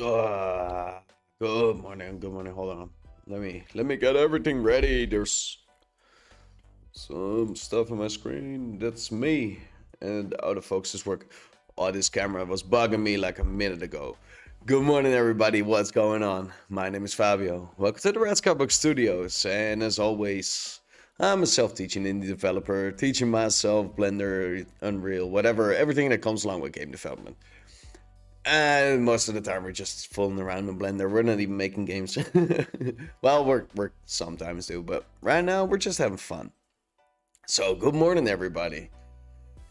Ah, good morning, good morning. Hold on. Let me get everything ready. There's some stuff on my screen. That's me. And the autofocus is working. Oh, this camera was bugging me like a minute ago. Good morning, everybody. What's going on? My name is Fabio. Welcome to the RedSkyBox Studios. And as always, I'm a self-teaching indie developer, teaching myself Blender, Unreal, whatever, everything that comes along with game development. And most of the time we're just fooling around in Blender. We're not even making games. Well, we're sometimes do, but right now we're just having fun. So good morning, everybody.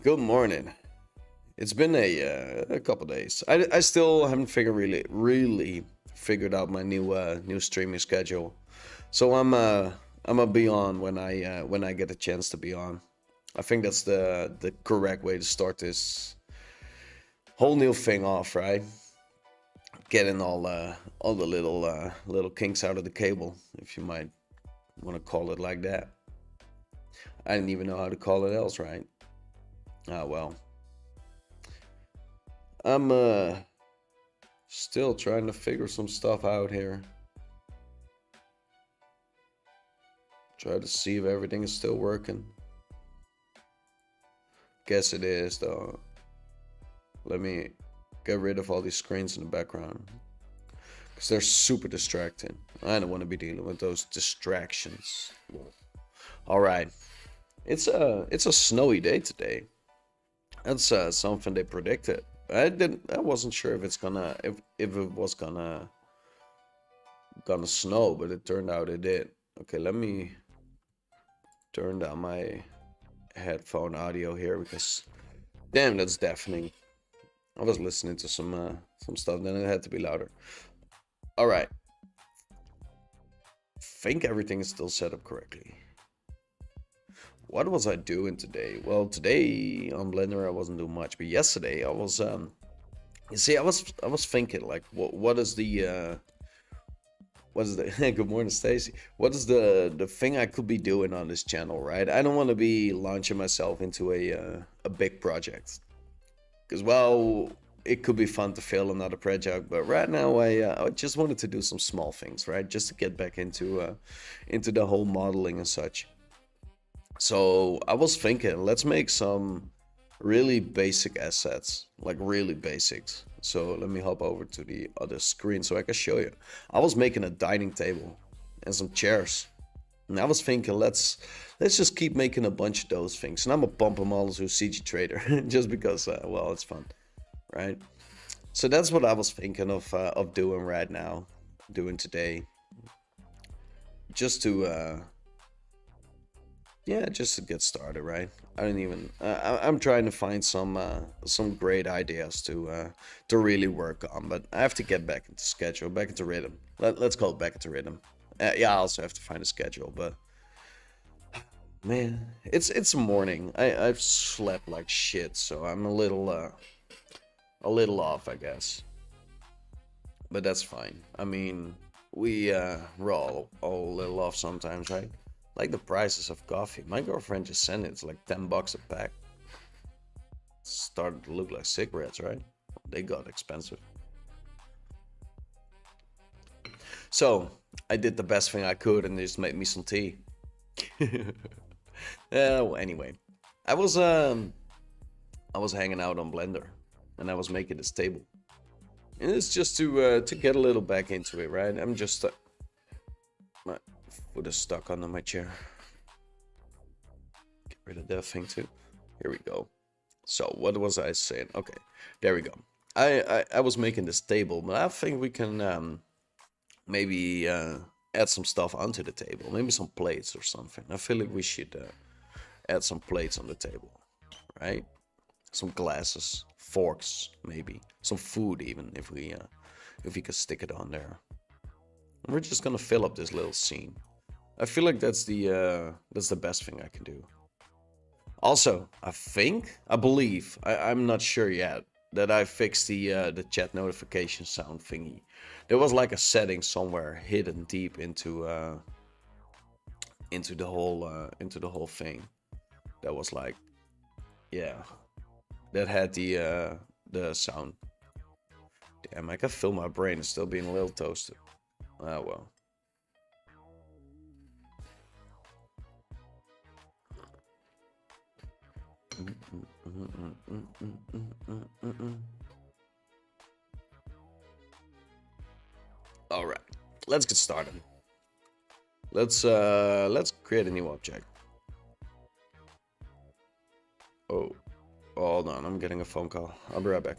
Good morning. It's been a couple days. I still haven't really figured out my new streaming schedule. So I'm gonna be on when I get a chance to be on. I think that's the correct way to start this whole new thing off, right? Getting all the little kinks out of the cable, if you might want to call it like that. I didn't even know how to call it else, right? Ah, well. I'm still trying to figure some stuff out here. Try to see if everything is still working. Guess it is, though. Let me get rid of all these screens in the background, because they're super distracting. I don't want to be dealing with those distractions. All right, it's a snowy day today. That's something they predicted. I wasn't sure if if it was gonna snow, but it turned out it did. Okay, let me turn down my headphone audio here, because damn, that's deafening. I was listening to some stuff, then it had to be louder. All right. Think everything is still set up correctly. What was I doing today? Well, today on Blender I wasn't doing much, but yesterday I was you see, I was thinking like what is the good morning, Stacy. What is the thing I could be doing on this channel, right? I don't want to be launching myself into a big project. Because, well, it could be fun to fail another project, but right now I just wanted to do some small things, right? Just to get back into the whole modeling and such. So I was thinking, let's make some really basic assets, like really basics. So let me hop over to the other screen so I can show you. I was making a dining table and some chairs. And I was thinking, let's just keep making a bunch of those things. And I'm gonna bump them all to CG Trader just because, well, it's fun, right? So that's what I was thinking of doing right now, doing today, just to yeah, just to get started, right? I don't even. I'm trying to find some great ideas to really work on, but I have to get back into schedule, back into rhythm. Let's call it back into rhythm. Yeah, I also have to find a schedule, but man, it's morning. I've slept like shit, so I'm a little off, I guess. But that's fine. I mean, we're all a little off sometimes, right? Like the prices of coffee. My girlfriend just sent it. It's like $10 a pack. Started to look like cigarettes, right? They got expensive. So I did the best thing I could and just made me some tea. Well, anyway, I was hanging out on Blender, and I was making this table. And it's just to get a little back into it, right? I'm just my foot is stuck under my chair. Get rid of that thing too. Here we go. So what was I saying? Okay, there we go. I was making this table, but I think we can maybe add some stuff onto the table. Maybe some plates or something. I feel like we should add some plates on the table, right? Some glasses, forks, maybe some food, even if we could stick it on there. And we're just gonna fill up this little scene. I feel like that's the best thing I can do. Also, I believe, I'm not sure yet, that I fixed the chat notification sound thingy. There was like a setting somewhere hidden deep into the whole thing. That was like, yeah, that had the sound. Damn, I can feel my brain is still being a little toasted. Ah, well. All right, let's get started. Let's create a new object. Oh, hold on, I'm getting a phone call. I'll be right back.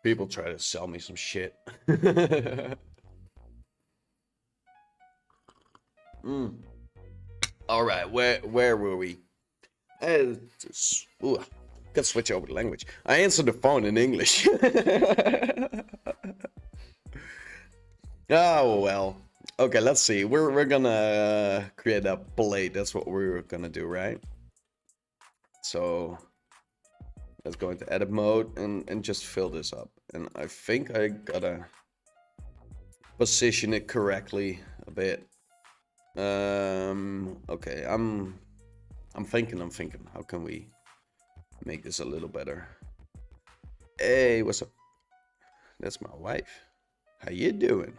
People try to sell me some shit. All right, where were we? Gotta switch over to language. I answered the phone in English. Oh well. Okay, let's see. We're gonna create a plate. That's what we're gonna do, right? So let's go into edit mode and just fill this up. And I think I gotta position it correctly a bit. Okay, I'm thinking. How can we make this a little better? Hey, what's up? That's my wife. How you doing?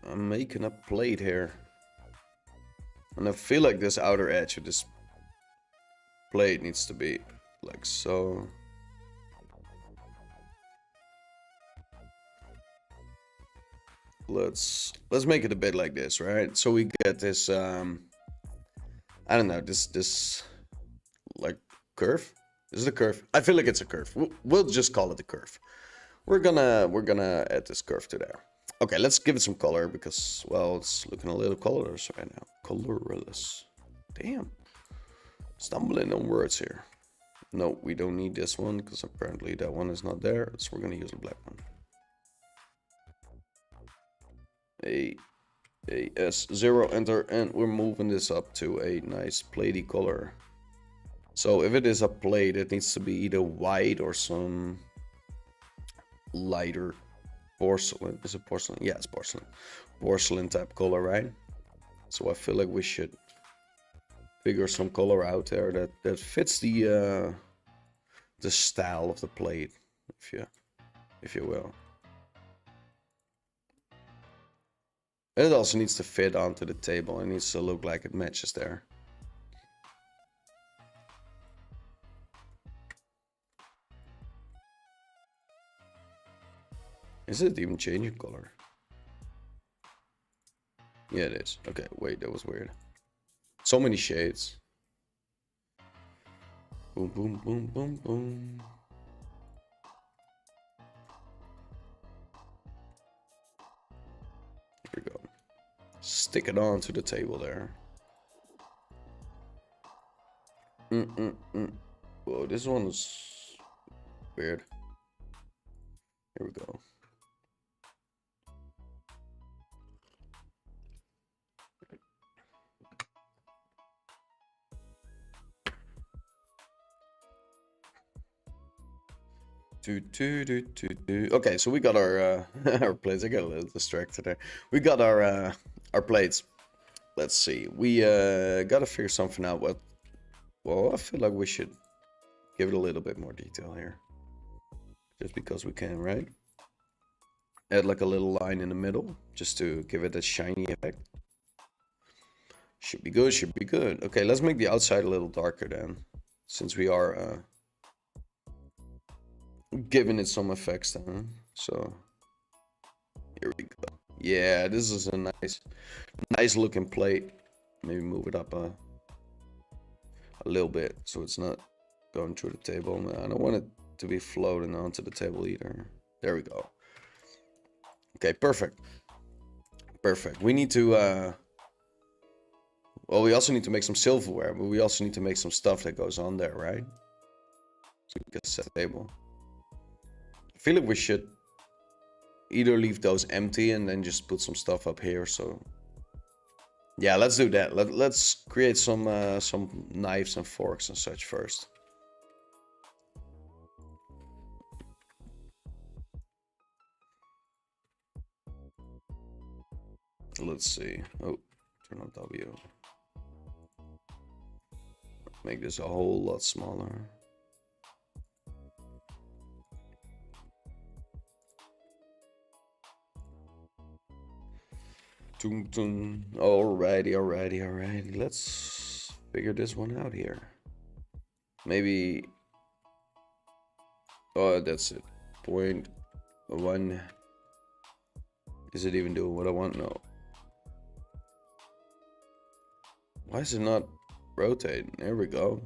I'm making a plate here. And I feel like this outer edge of this plate needs to be like so. Let's make it a bit like this, right? So we get this I don't know, this like curve. Is it a curve? I feel like it's a curve. We'll just call it a curve. We're gonna add this curve to there. Okay, let's give it some color because, well, it's looking a little colorless right now. Colorless. Damn. Stumbling on words here. No, we don't need this one because apparently that one is not there. So we're gonna use the black one. S0, enter, and we're moving this up to a nice platey color. So if it is a plate, it needs to be either white or some lighter porcelain. Is it porcelain? Yeah, it's porcelain. Porcelain type color, right? So I feel like we should figure some color out there that fits the style of the plate, if you will. It also needs to fit onto the table. It needs to look like it matches there. Is it even changing color? Yeah, it is. Okay, wait, that was weird. So many shades. Boom, boom, boom, boom, boom. stick it onto the table there. Whoa, this one's weird. Here we go. Okay, so we got our our plates. I got a little distracted there. We got our plates. Let's see. We gotta figure something out. Well, I feel like we should give it a little bit more detail here, just because we can, right? Add like a little line in the middle, just to give it a shiny effect. Should be good. Should be good. Okay, let's make the outside a little darker then, since we are giving it some effects then. So here we go. Yeah, this is a nice looking plate. Maybe move it up a little bit so it's not going through the table. I don't want it to be floating onto the table either. There we go. Okay, perfect. Perfect. We need to well, we also need to make some silverware, but we also need to make some stuff that goes on there, right? So we can set the table. I feel like we should either leave those empty and then just put some stuff up here. So yeah, let's do that. Let's create some knives and forks and such first. Let's see. Oh, turn on W. Make this a whole lot smaller. Alrighty. Let's figure this one out here. Maybe. Oh, that's it. 0.1. Is it even doing what I want? No. Why is it not rotating? There we go.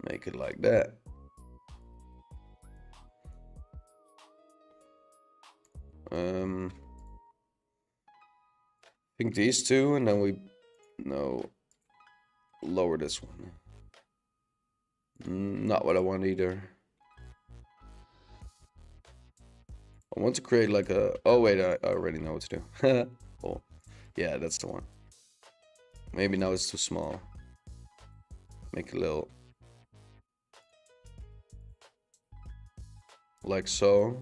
Make it like that. I think these two, and then lower this one. Not what I want either. I want to create like a. Oh wait, I already know what to do. Oh, yeah, that's the one. Maybe now it's too small. Make a little. Like so.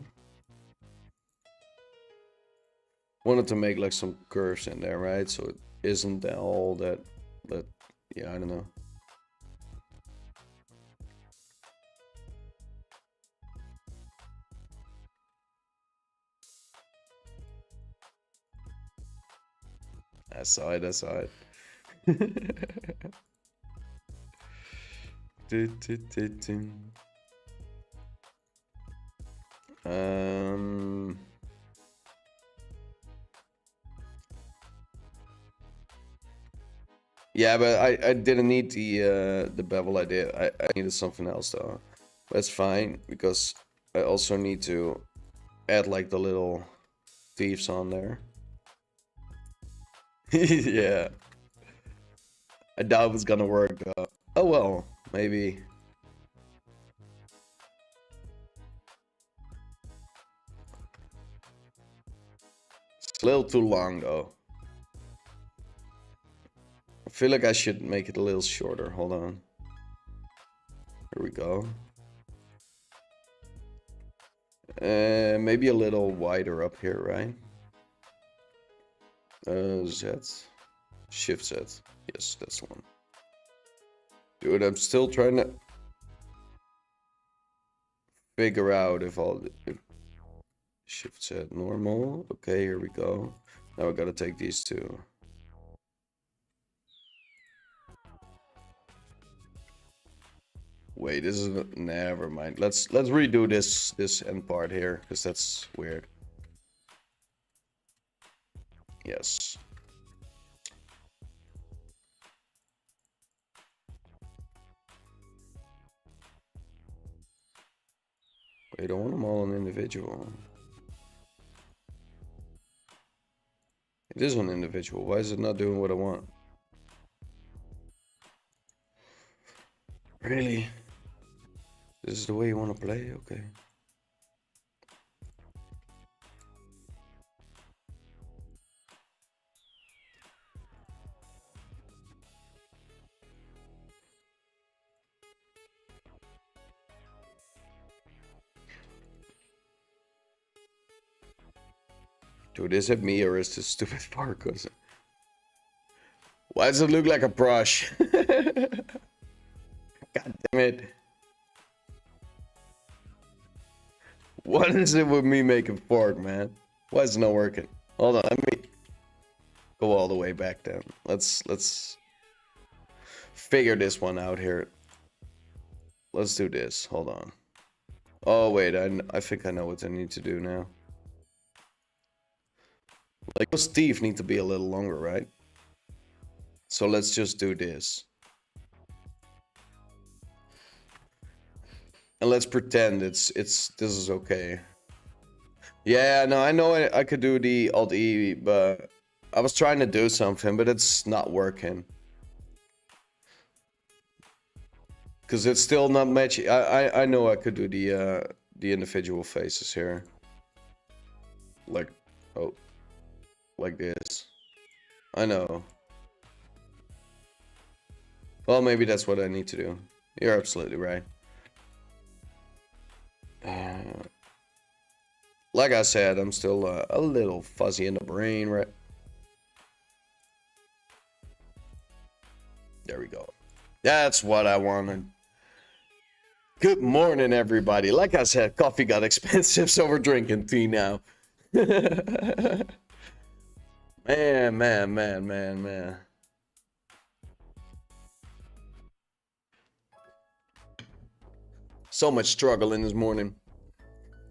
Wanted to make like some curves in there, right? So it isn't all that, yeah, I don't know. I saw it. Yeah, but I didn't need the bevel idea. I needed something else though. That's fine because I also need to add like the little thieves on there. Yeah. I doubt it was gonna work though. Oh well, maybe. It's a little too long though. I feel like I should make it a little shorter. Hold on. Here we go. Maybe a little wider up here, right? Z. Shift Z. Yes, that's the one. Dude, I'm still trying to figure out if Shift Z normal. Okay, here we go. Now I gotta take these two. Wait, this is never mind. Let's redo this end part here because that's weird. Yes. Wait, I don't want them all on individual. It is on individual. Why is it not doing what I want? Really? This is the way you want to play? Okay. Dude, is it me or is this stupid fork? Why does it look like a brush? God damn it. What is it with me making fork, man? Why is it not working? Hold on, let me go all the way back then. Let's figure this one out here. Let's do this. Hold on. Oh wait, I think I know what I need to do now. Like those teeth need to be a little longer, right? So let's just do this. And let's pretend this is okay. Yeah, no, I know I could do the Alt E, but I was trying to do something, but it's not working. Cause it's still not matching. I know I could do the individual faces here. Like, oh, like this. I know. Well, maybe that's what I need to do. You're absolutely right. Like I said, I'm still a little fuzzy in the brain, right? There we go. That's what I wanted. Good morning, everybody. Like I said, coffee got expensive, so we're drinking tea now. Man. So much struggle in this morning.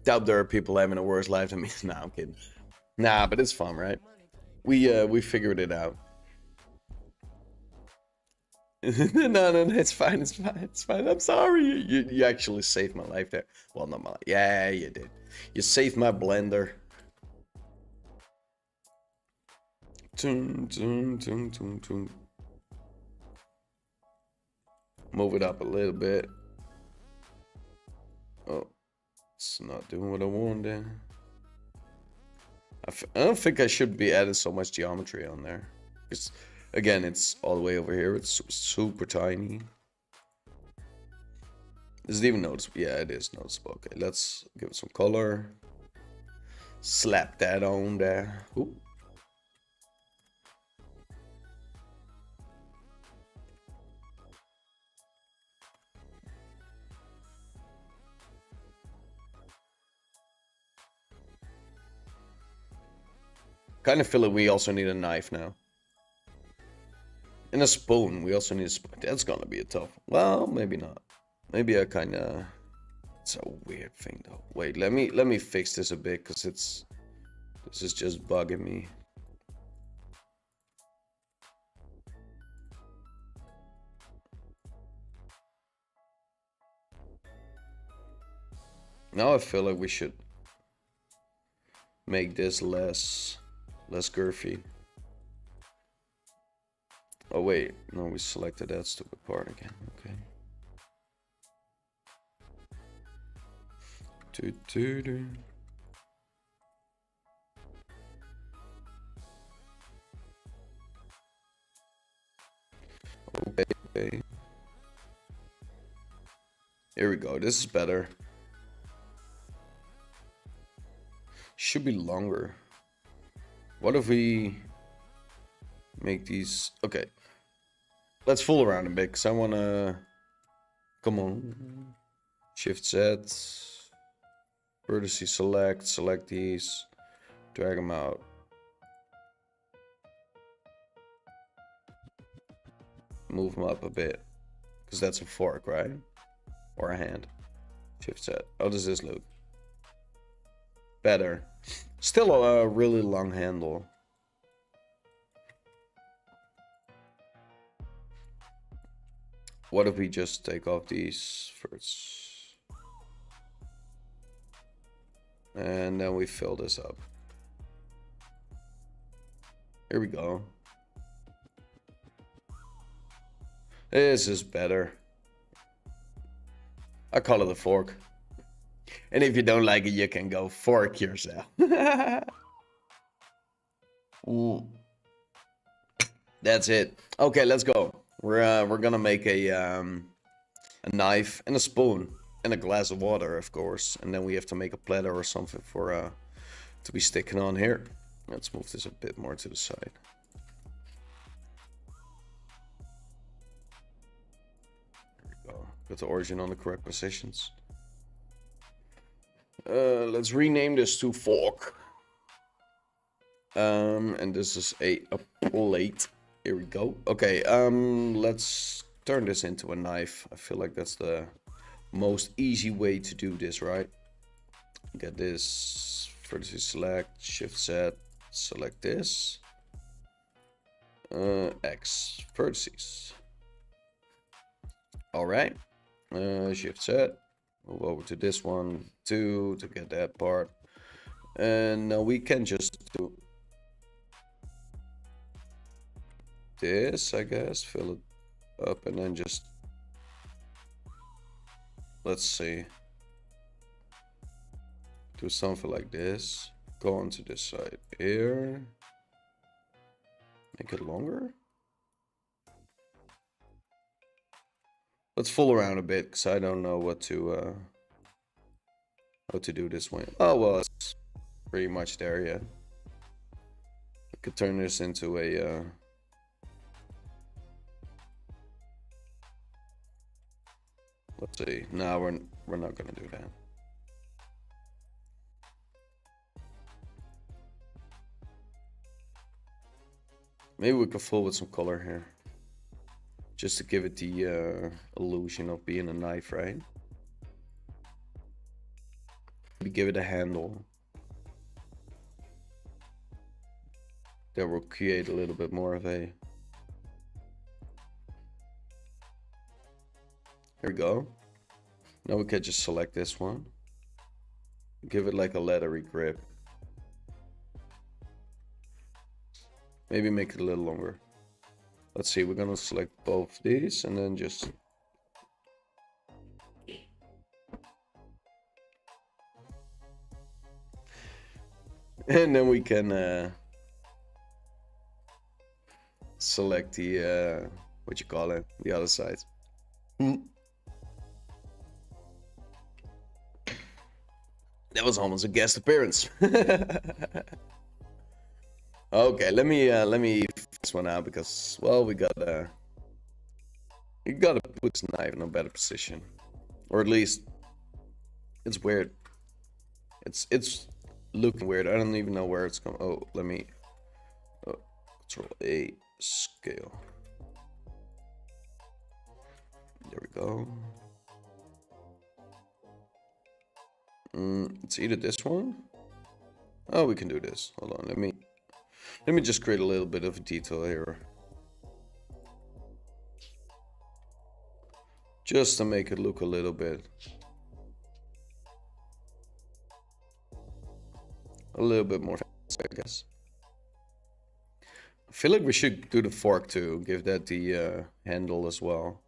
Doubt there are people having a worse life than me. Nah, I'm kidding. Nah, but it's fun, right? We figured it out. No, it's fine. I'm sorry. You actually saved my life there. Well, not my life. Yeah, you did. You saved my blender. Move it up a little bit. Oh, it's not doing what I wanted. I don't think I should be adding so much geometry on there. Because, again, it's all the way over here. It's super tiny. Is it even noticeable? Yeah, it is noticeable. Okay, let's give it some color. Slap that on there. Ooh. Kind of feel like we also need a knife now. And a spoon. We also need a spoon. That's gonna be a tough. Well, maybe not. Maybe I kind of. It's a weird thing though. Wait, let me fix this a bit because this is just bugging me. Now I feel like we should make this less girthy. Oh wait, no, we selected that stupid part again. Okay. Okay. Here we go. This is better. Should be longer. What if we make these? Okay. Let's fool around a bit because I want to. Come on. Shift Z. Vertices select these. Drag them out. Move them up a bit. Because that's a fork, right? Or a hand. Shift Z. How does this look? Better. Still a really long handle. What if we just take off these first? And then we fill this up. Here we go. This is better. I call it a fork. And if you don't like it, you can go fork yourself. That's it. Okay, let's go. We're gonna make a knife and a spoon and a glass of water, of course, and then we have to make a platter or something for to be sticking on here. Let's move this a bit more to the side. There we go. Got the origin on the correct positions. Let's rename this to fork. And this is a plate. Here we go. Okay, let's turn this into a knife. I feel like that's the most easy way to do this, right? Get this, vertices select, shift set, select this. X, vertices. Alright, shift set, move over to this one, 2 to get that part. And now we can just do this, I guess, fill it up and then just, let's see, do something like this, go onto this side here, make it longer. Let's fool around a bit because I don't know what to do this way. Oh well, it's pretty much there yet. I could turn this into a let's see. No, we're not gonna do that. Maybe we could fool with some color here, just to give it the illusion of being a knife, right? Maybe give it a handle. That will create a little bit more of a. Here we go. Now we can just select this one. Give it like a leathery grip. Maybe make it a little longer. Let's see, we're gonna select both these and then just. And then we can select the, what you call it, the other side. That was almost a guest appearance. Okay, let me this one out because, well, we gotta put this knife in a better position, or at least it's weird. It's looking weird. I don't even know where it's going. Oh, let me Control A, scale. There we go. It's either this one. Oh, we can do this. Hold on, let me just create a little bit of a detail here. Just to make it look a little bit. A little bit more fancy, I guess. I feel like we should do the fork too. Give that the handle as well.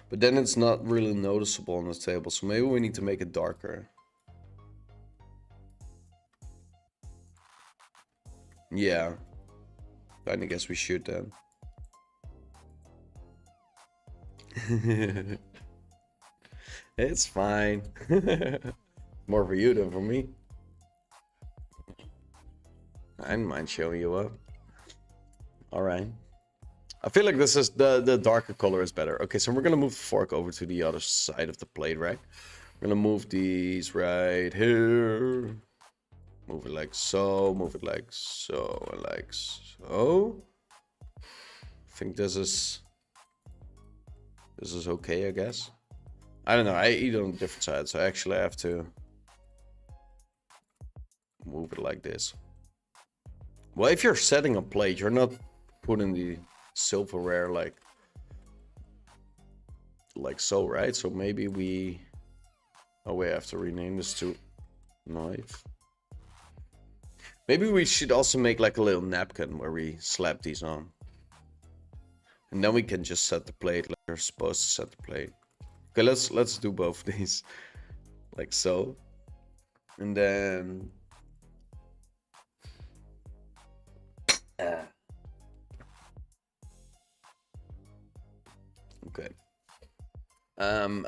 But then it's not really noticeable on the table. So maybe we need to make it darker. Yeah, I guess we should then. It's fine. More for you than for me. I don't mind showing you up. All right. I feel like this is the darker color is better. Okay, so we're gonna move the fork over to the other side of the plate, right? We're gonna move these right here. Move it like so, move it like so, and like so. I think this is okay, I guess. I don't know, I eat on different sides, so I actually have to move it like this. Well, if you're setting a plate, you're not putting the silverware like so, right? So maybe we have to rename this to knife. Maybe we should also make like a little napkin where we slap these on. And then we can just set the plate like we're supposed to set the plate. Okay, let's do both of these. Like so. And then... Okay. I didn't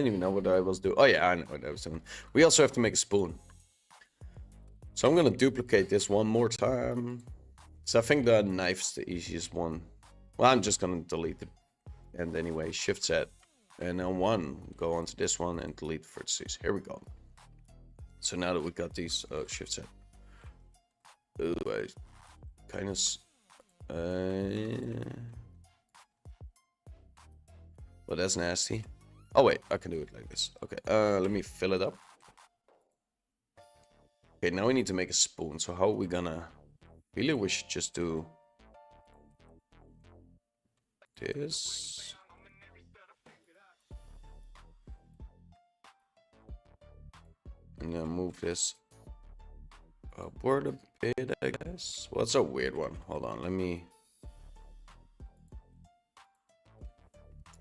even know what I was doing. Oh yeah, I know what I was doing. We also have to make a spoon. So I'm gonna duplicate this one more time. So I think the knife's the easiest one. Well, I'm just gonna delete the end anyway. Shift Z. And then one, go onto this one and delete the vertices. Here we go. So now that we got these, Shift Z. Ooh, I kind of... well, that's nasty. Oh wait, I can do it like this. Okay, let me fill it up. Okay, now we need to make a spoon. So how are we gonna... Really, we should just do... this. And then move this upward a bit, I guess. Well, it's a weird one. Hold on, let me...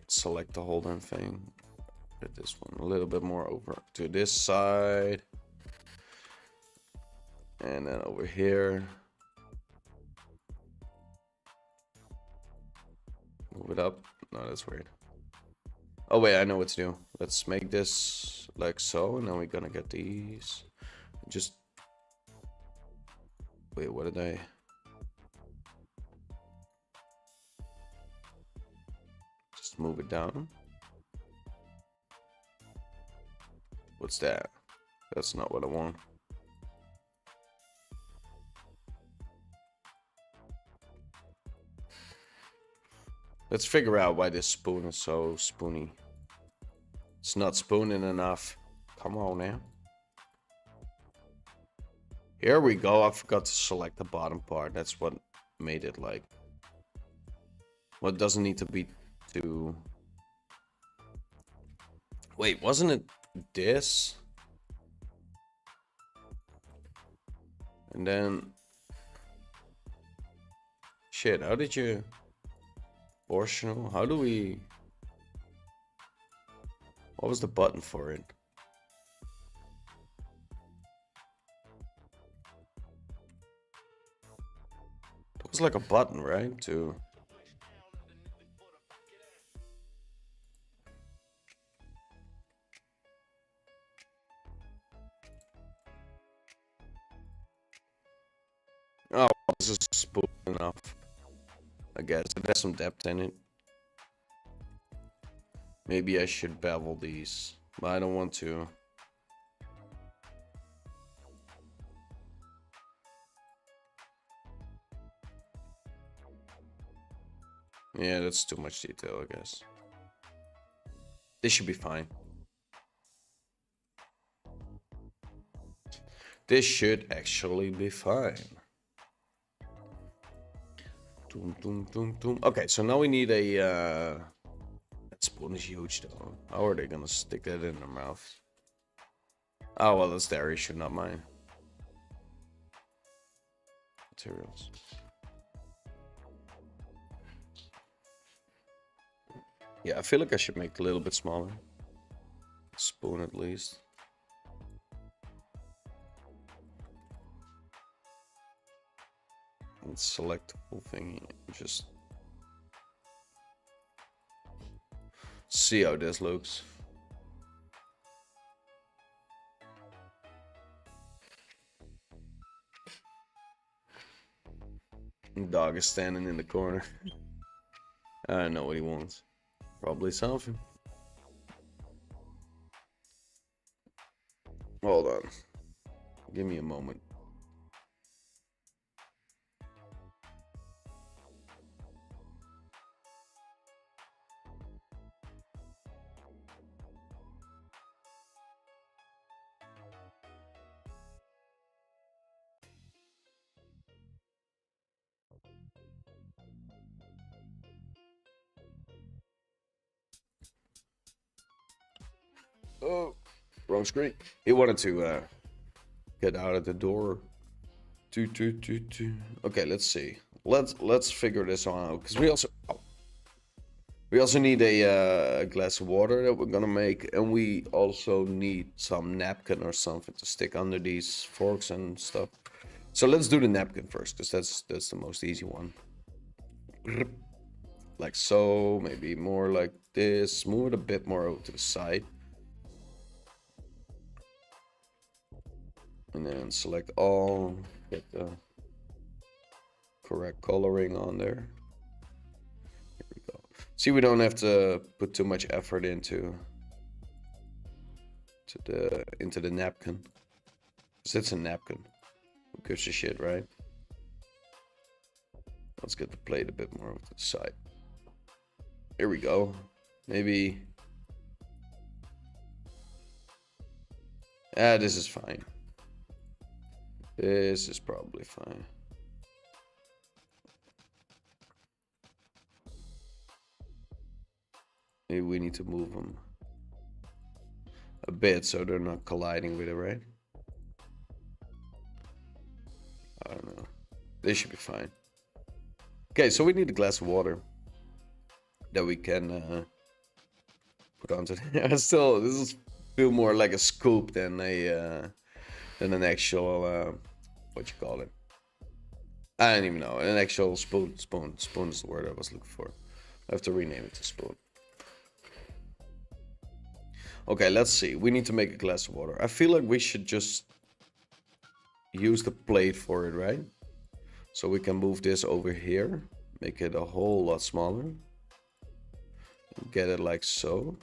select the whole damn thing. Put this one a little bit more over to this side. And then over here. Move it up. No, that's weird. Oh wait, I know what to do. Let's make this like so, and then we're gonna get these. Just... wait, what did I... just move it down. What's that? That's not what I want. Let's figure out why this spoon is so spoony. It's not spooning enough. Come on now. Here we go. I forgot to select the bottom part. That's what made it like... well, it doesn't need to be too... wait, wasn't it this? And then... shit, how did you... proportional? How do we... what was the button for it? It was like a button, right? To... oh, this is spoon enough. I guess it has some depth in it. Maybe I should bevel these, but I don't want to. Yeah, that's too much detail, I guess. This should be fine. This should actually be fine. Okay, so now we need a... that spoon is huge though. How are they gonna stick that in their mouth? Oh, well, that's their issue, not mine. Materials. Yeah, I feel like I should make it a little bit smaller. Spoon at least. And select the whole thing. Just see how this looks. Dog is standing in the corner. I know what he wants. Probably something. Hold on. Give me a moment. Oh, wrong screen. He wanted to get out of the door. Okay, let's see. Let's figure this one out, because we also need a glass of water that we're gonna make, and we also need some napkin or something to stick under these forks and stuff. So let's do the napkin first, because that's the most easy one. Like so, maybe more like this. Move it a bit more over to the side. And then select all, get the correct coloring on there. Here we go. See, we don't have to put too much effort into the napkin. Because it's a napkin. Who gives a shit, right? Let's get the plate a bit more over to the side. Here we go. Maybe. This is fine. This is probably fine. Maybe we need to move them a bit so they're not colliding with it, right? I don't know. They should be fine. Okay, so we need a glass of water that we can put onto. Still, this is feel more like a scoop than an actual what you call it. I don't even know. An actual spoon. Spoon is the word I was looking for. I have to rename it to spoon. Okay, let's see. We need to make a glass of water. I feel like we should just use the plate for it, right? So we can move this over here. Make it a whole lot smaller. Get it like so.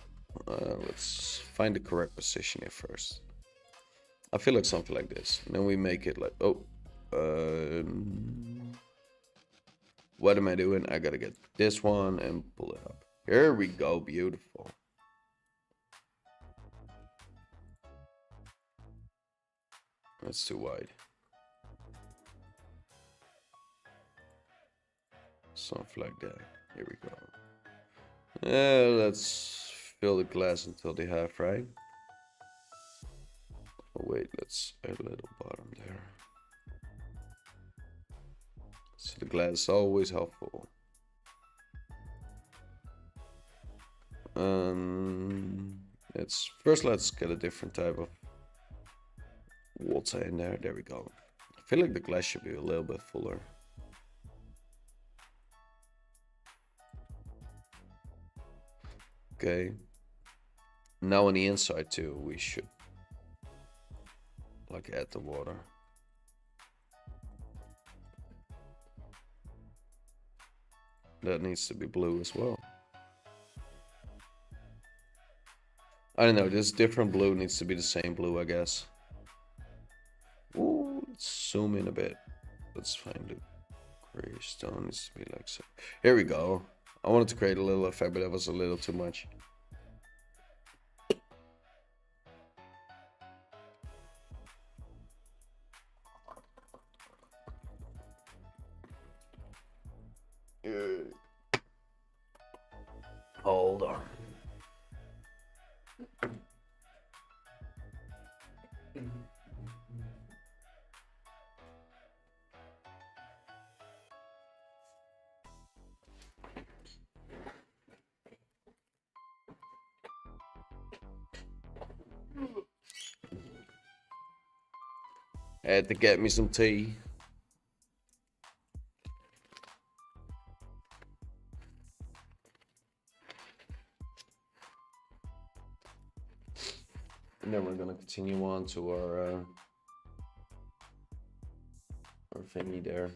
Let's find the correct position here first. I feel like something like this. And then we make it like, what am I doing? I gotta get this one and pull it up. Here we go, beautiful. That's too wide. Something like that. Here we go. Let's fill the glass until they have, right? Oh wait, let's add a little bottom there. So the glass is always helpful. Let's get a different type of water in there. There we go. I feel like the glass should be a little bit fuller. Okay. Now on the inside too, we should like add the water. That needs to be blue as well. I don't know, this different blue needs to be the same blue, I guess. Ooh, let's zoom in a bit. Let's find the gray stone. Needs to be like so. Here we go. I wanted to create a little effect, but that was a little too much. Hold on. I had to get me some tea. And then we're gonna continue on to our thingy there.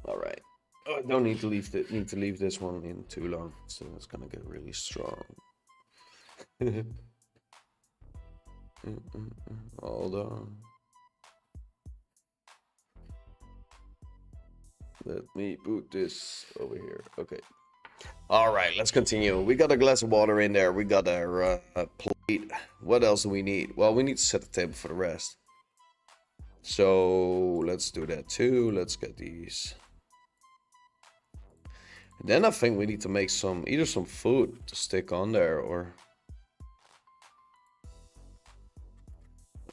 All right. Oh, I don't need to leave this one in too long, so it's gonna get really strong. Hold on. Let me put this over here. Okay. All right, let's continue. We got a glass of water in there. We got our plate. What else do we need? Well, we need to set the table for the rest. So let's do that too. Let's get these. And then I think we need to make either some food to stick on there, or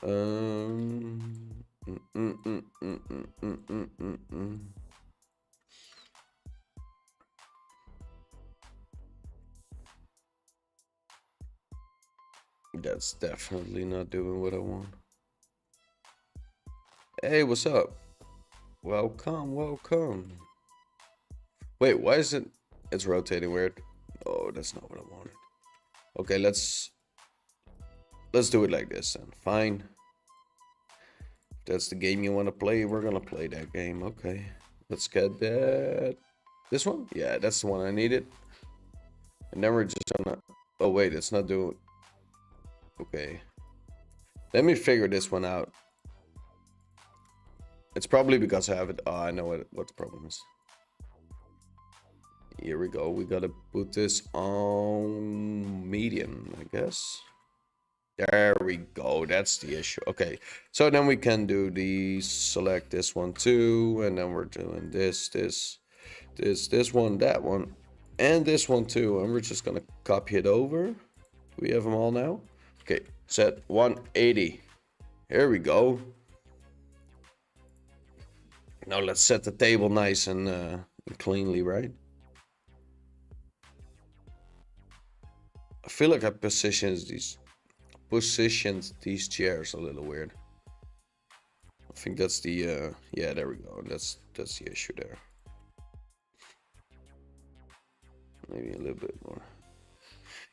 Um, mm, mm, mm, mm, mm, mm, mm, mm, mm. That's definitely not doing what I want. Hey, what's up? Welcome, welcome. Wait, why is it? It's rotating weird. Oh, that's not what I wanted. Okay, let's do it like this then. Fine. If that's the game you want to play, we're gonna play that game. Okay. Let's get that. This one? Yeah, that's the one I needed. And then we're just gonna. Oh wait, it's not doing. Okay. Let me figure this one out. It's probably because I have it. Oh, I know what the problem is. Here we go. We gotta put this on medium, I guess. There we go. That's the issue. Okay. So then we can do the select this one too. And then we're doing this one, that one, and this one too. And we're just gonna copy it over. We have them all now. Okay. Set 180. Here we go. Now let's set the table nice and cleanly, right? I feel like I positioned these chairs a little weird. I think that's the yeah, there we go. That's the issue there. Maybe a little bit more.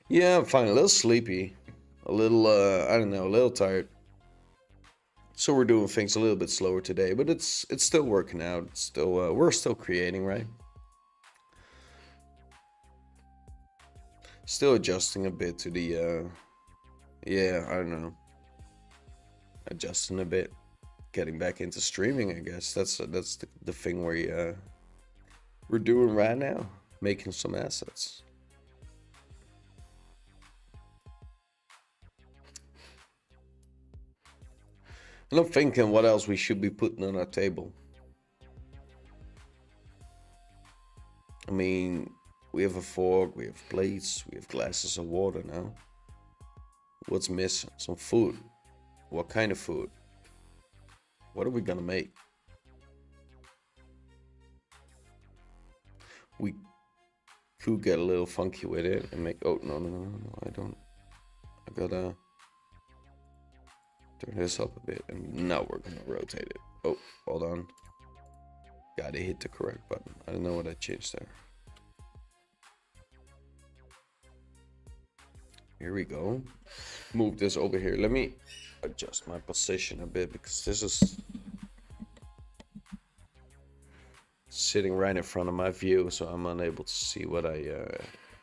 Yeah, I'm fine. A little sleepy. A little I don't know, a little tired. So we're doing things a little bit slower today, but it's still working out. It's still we're still creating, right? Still adjusting a bit to the yeah, I don't know. Adjusting a bit. Getting back into streaming, I guess. That's the thing we're doing right now. Making some assets. And I'm thinking what else we should be putting on our table. I mean, we have a fork, we have plates, we have glasses of water now. What's missing? Some food. What kind of food? What are we gonna make? We could get a little funky with it and make. Oh no, I don't. I gotta turn this up a bit, and now we're gonna rotate it. Oh, hold on. Gotta hit the correct button. I don't know what I changed there. Here we go. Move this over here. Let me adjust my position a bit because this is sitting right in front of my view, so I'm unable to see what I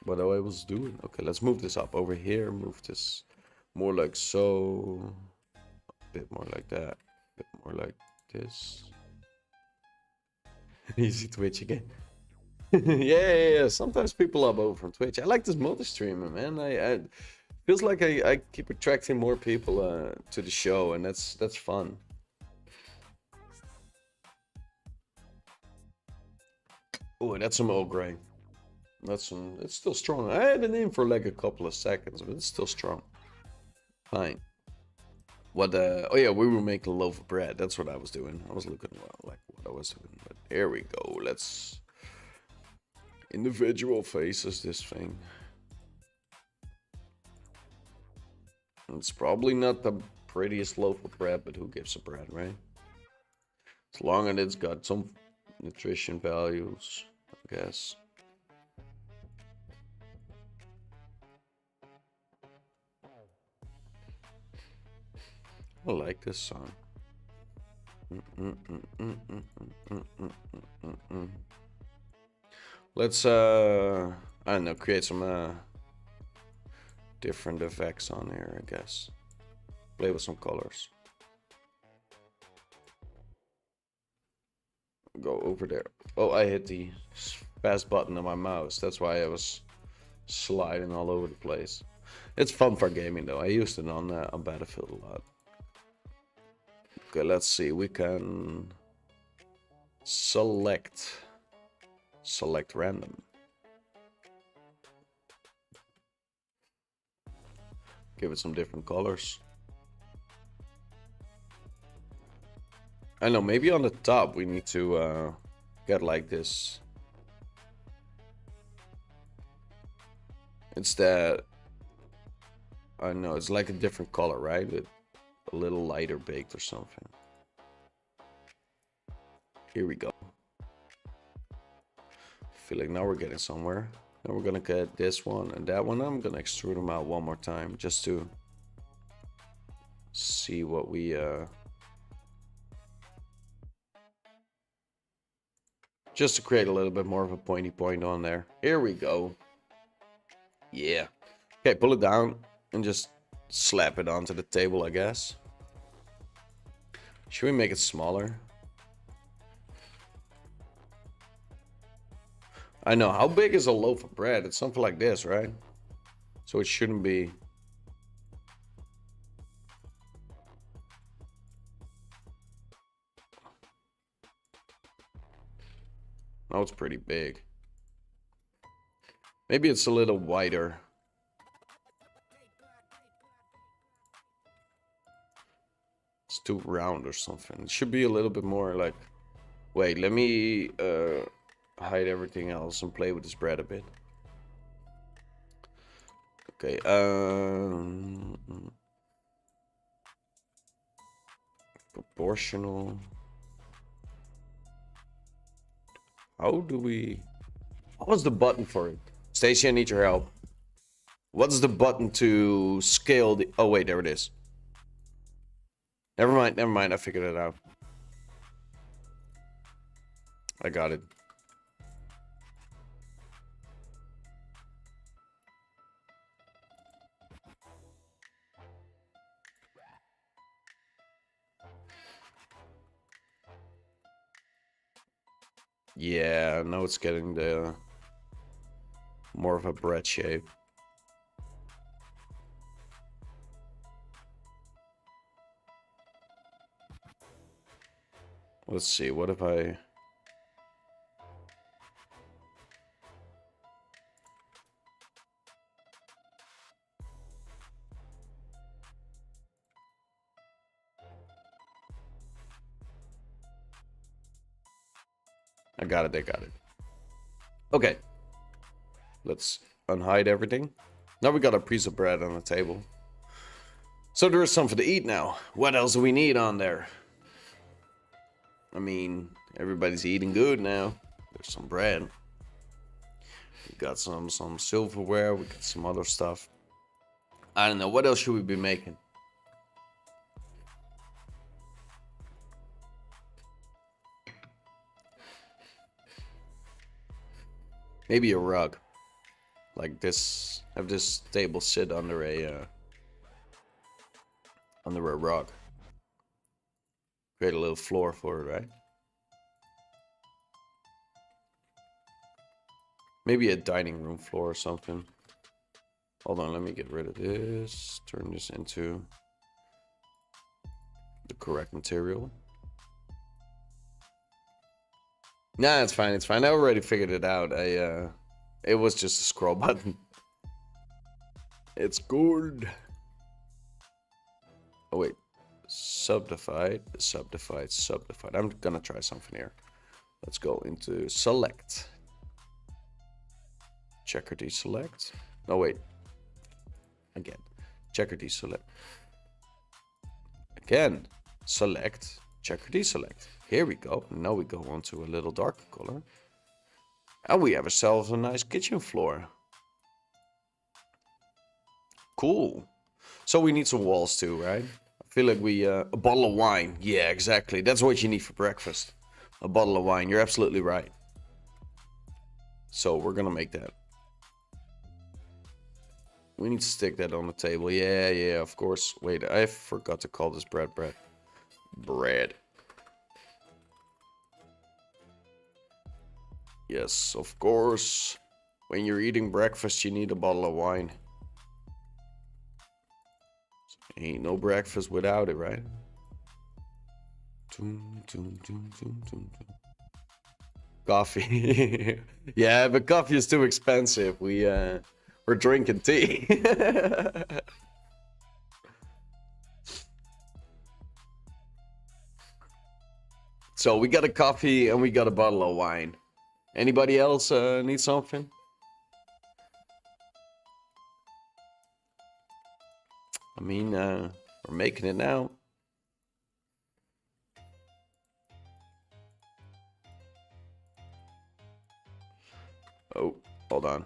was doing. Okay, let's move this up over here. Move this more like so. A bit more like that. A bit more like this. Easy Twitch again. Yeah. Sometimes people are over from Twitch. I like this multi-streamer, man. I feels like I keep attracting more people to the show, and that's fun. Oh, that's some old gray. It's still strong. I had it in for like a couple of seconds, but it's still strong. Fine. What oh yeah, we were making a loaf of bread. That's what I was doing. I was looking like what I was doing, but here we go. Let's individual faces this thing. It's probably not the prettiest loaf of bread, but who gives a bread, right? As long as it's got some nutrition values, I guess. I like this song. Let's I don't know, create some different effects on here, I guess. Play with some colors. Go over there. Oh, I hit the fast button on my mouse. That's why I was sliding all over the place. It's fun for gaming though. I used it on Battlefield a lot. Okay, let's see. We can select random. Give it some different colors. I know, maybe on the top we need to get like this. It's that... I know, it's like a different color, right? With a little lighter baked or something. Here we go. I feel like now we're getting somewhere. Now we're gonna get this one and that one. I'm gonna extrude them out one more time just to see what we just to create a little bit more of a pointy point on there. Here we go. Yeah. Okay, pull it down and just slap it onto the table, I guess. Should we make it smaller? I know. How big is a loaf of bread? It's something like this, right? So it shouldn't be... Oh, it's pretty big. Maybe it's a little wider. It's too round or something. It should be a little bit more like... Wait, let me hide everything else and play with this bread a bit. Okay, proportional. How do we... What's the button for it? Stacy, I need your help. What's the button to scale the... Oh, wait, there it is. Never mind, I figured it out. I got it. Yeah, now it's getting the more of a bread shape. Let's see, what if I... I got it. Okay. Let's unhide everything. Now we got a piece of bread on the table. So there is something to eat now. What else do we need on there? I mean, everybody's eating good now. There's some bread. We got some silverware. We got some other stuff. I don't know. What else should we be making? Maybe a rug. Like this. Have this table sit under a rug. Create a little floor for it, right? Maybe a dining room floor or something. Hold on, let me get rid of this. Turn this into the correct material. Nah, it's fine, it's fine. I already figured it out. It was just a scroll button. It's good. Oh wait, subdivide. I'm gonna try something here. Let's go into select. Checker deselect. No wait. Again. Checker deselect. Again. Select. Checker deselect. Here we go. Now we go on to a little darker color. And we have ourselves a nice kitchen floor. Cool. So we need some walls too, right? I feel like we... a bottle of wine. Yeah, exactly. That's what you need for breakfast. A bottle of wine. You're absolutely right. So we're gonna make that. We need to stick that on the table. Yeah, of course. Wait, I forgot to call this bread. Bread. Yes, of course. When you're eating breakfast, you need a bottle of wine. Ain't no breakfast without it, right? Coffee. Yeah, but coffee is too expensive. We're drinking tea. So we got a coffee and we got a bottle of wine. Anybody else need something? I mean, we're making it now. Oh, hold on.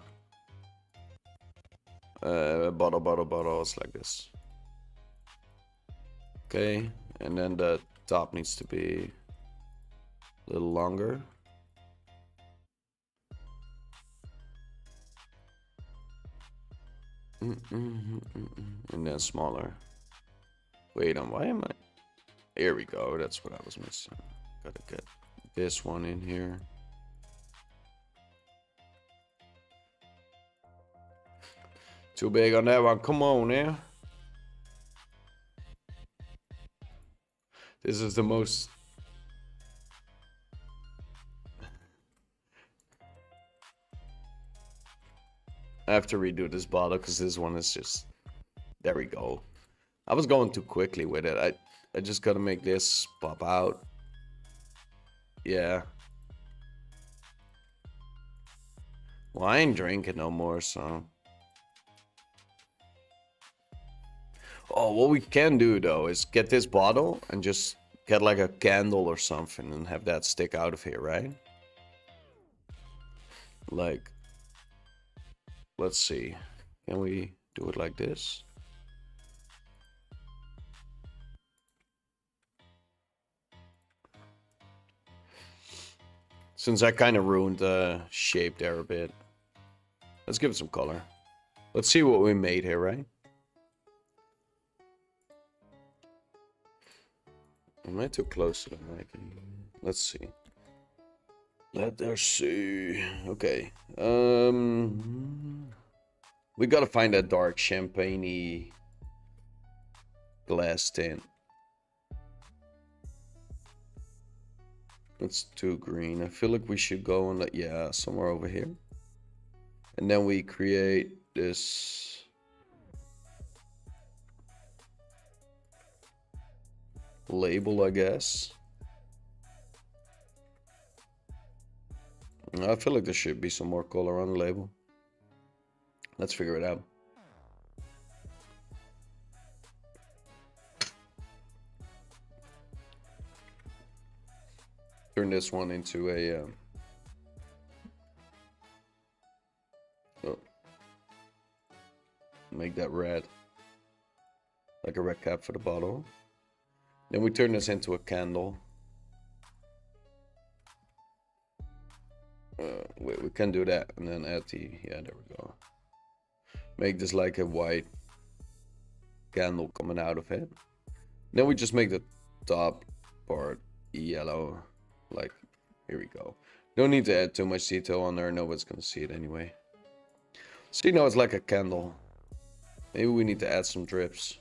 Bottle. It's like this. Okay, and then the top needs to be a little longer. And then smaller. Wait, why am I? Here we go. That's what I was missing. Gotta get this one in here. Too big on that one. Come on now. This is the most. I have to redo this bottle because this one is just. There we go. I was going too quickly with it. I just gotta make this pop out. Yeah. Well, I ain't drinking no more, so. Oh, what we can do though is get this bottle and just get like a candle or something and have that stick out of here, right? Like, let's see. Can we do it like this? Since I kind of ruined the shape there a bit. Let's give it some color. Let's see what we made here, right? Am I too close to the mic? Let's see. Let us see. Okay. We gotta find that dark champagne-y glass tint. It's too green. I feel like we should go on that, yeah, somewhere over here. And then we create this label, I guess. I feel like there should be some more color on the label. Let's figure it out. Turn this one into a oh, make that red, like a red cap for the bottle. Then we turn this into a candle. Wait, we can do that and then add the, yeah, there we go. Make this like a white candle coming out of it. Then we just make the top part yellow. Like, here we go. Don't need to add too much detail on there. Nobody's gonna see it anyway. So you know it's like a candle. Maybe we need to add some drips.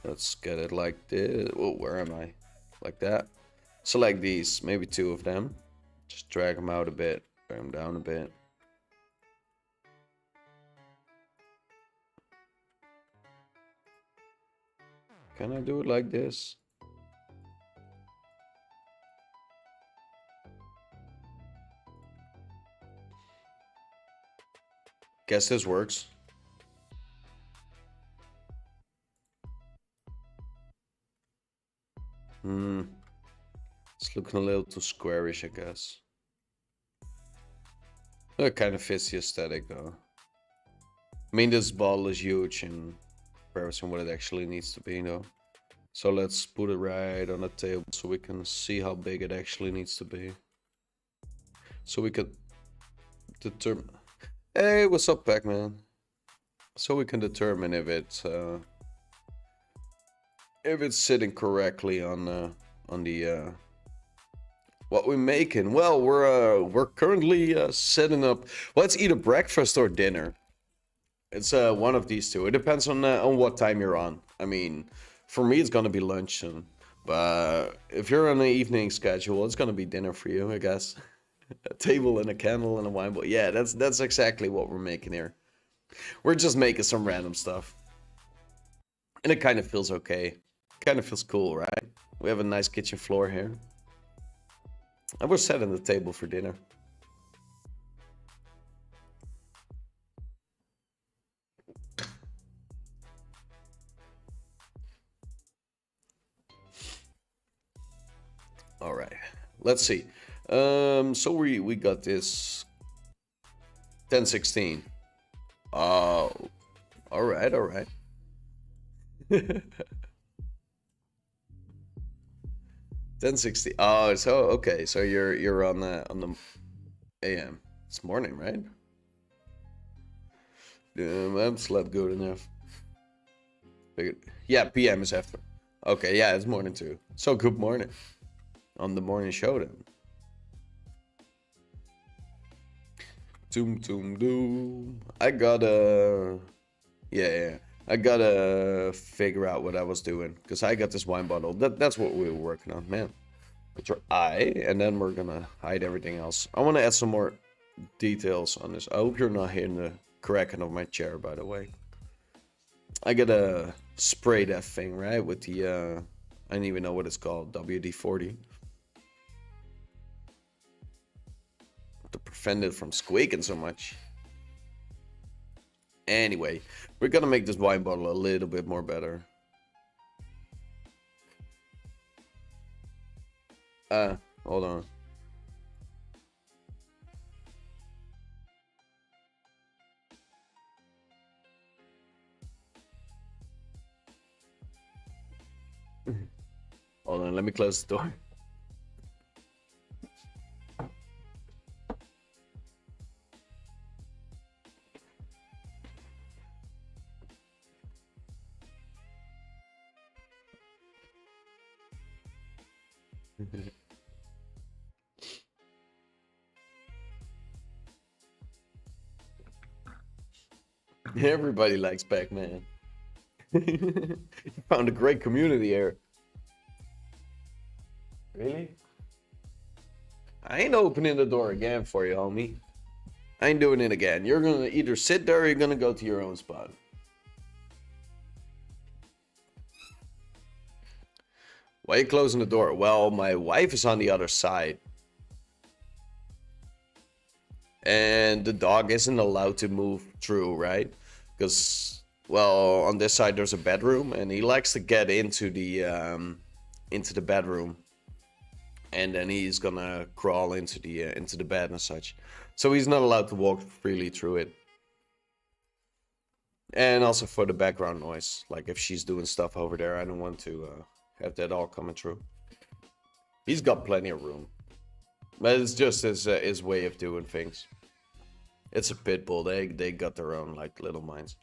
Let's get it like this. Oh, where am I? Like that. Select these, maybe 2 of them. Just drag them out a bit, drag them down a bit. Can I do it like this? Guess this works. It's looking a little too squarish, I guess. It kind of fits the aesthetic, though. I mean, this bottle is huge in comparison to what it actually needs to be, though. So let's put it right on the table so we can see how big it actually needs to be. So we could determine... Hey, what's up, Pac-Man? So we can determine if it's sitting correctly on the what we're making. Well, we're currently setting up. Well, it's either breakfast or dinner. It's one of these two. It depends on what time you're on. I mean, for me, it's gonna be lunch soon. But if you're on an evening schedule, it's gonna be dinner for you, I guess. A table and a candle and a wine bowl. Yeah, that's exactly what we're making here. We're just making some random stuff. And it kind of feels okay. Kind of feels cool, right? We have a nice kitchen floor here. And we're setting the table for dinner. All right, let's see. So we got this 1016. Oh, all right, all right. 1060. Oh, so okay. So you're on the AM. It's morning, right? I've slept good enough. Yeah, PM is after. Okay, yeah, it's morning too. So good morning. On the morning show then. Doom doom. I gotta I gotta figure out what I was doing, because I got this wine bottle. That's what we were working on, man. Put your eye, and then we're gonna hide everything else. I want to add some more details on this. I hope you're not hearing the cracking of my chair, by the way. I gotta spray that thing, right, with the I don't even know what it's called, WD-40, to prevent it from squeaking so much. Anyway, we're gonna make this wine bottle a little bit more better. Hold on. Hold on, let me close the door. Everybody likes Pac-Man. You found a great community here. Really? I ain't opening the door again for you, homie. I ain't doing it again. You're gonna either sit there or you're gonna go to your own spot. Why are you closing the door? Well, my wife is on the other side. And the dog isn't allowed to move through, right? Because, well, on this side there's a bedroom, and he likes to get into the bedroom, and then he's gonna crawl into the bed and such. So he's not allowed to walk freely through it. And also for the background noise, like if she's doing stuff over there, I don't want to have that all coming through. He's got plenty of room, but it's just his way of doing things. It's a pit bull. They got their own like little minds.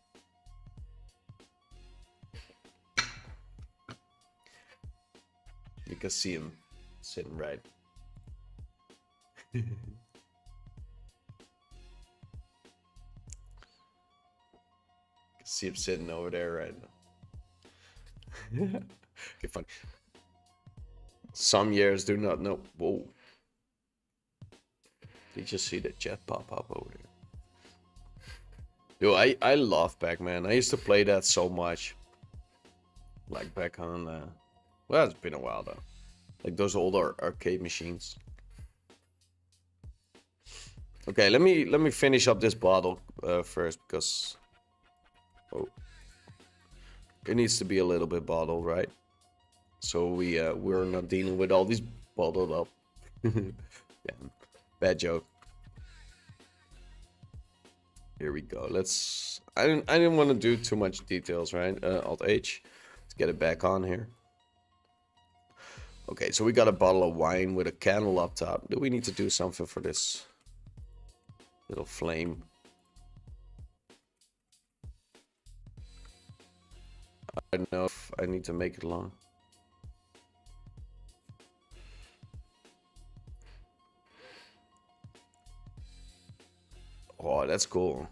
You can see him sitting right. See him sitting over there right now. Okay, fun. Some years do not know. Whoa. Did you see the chat pop up over there? Yo, I love Pac-Man. I used to play that so much. Like back on, well, it's been a while though. Like those older arcade machines. Okay, let me finish up this bottle first, because it needs to be a little bit bottled, right? So we're not dealing with all these bottled up. Yeah, bad joke. Here we go. Let's. I didn't want to do too much details, right? Alt H. Let's get it back on here. Okay, so we got a bottle of wine with a candle up top. Do we need to do something for this little flame? I don't know if I need to make it long. Oh, that's cool.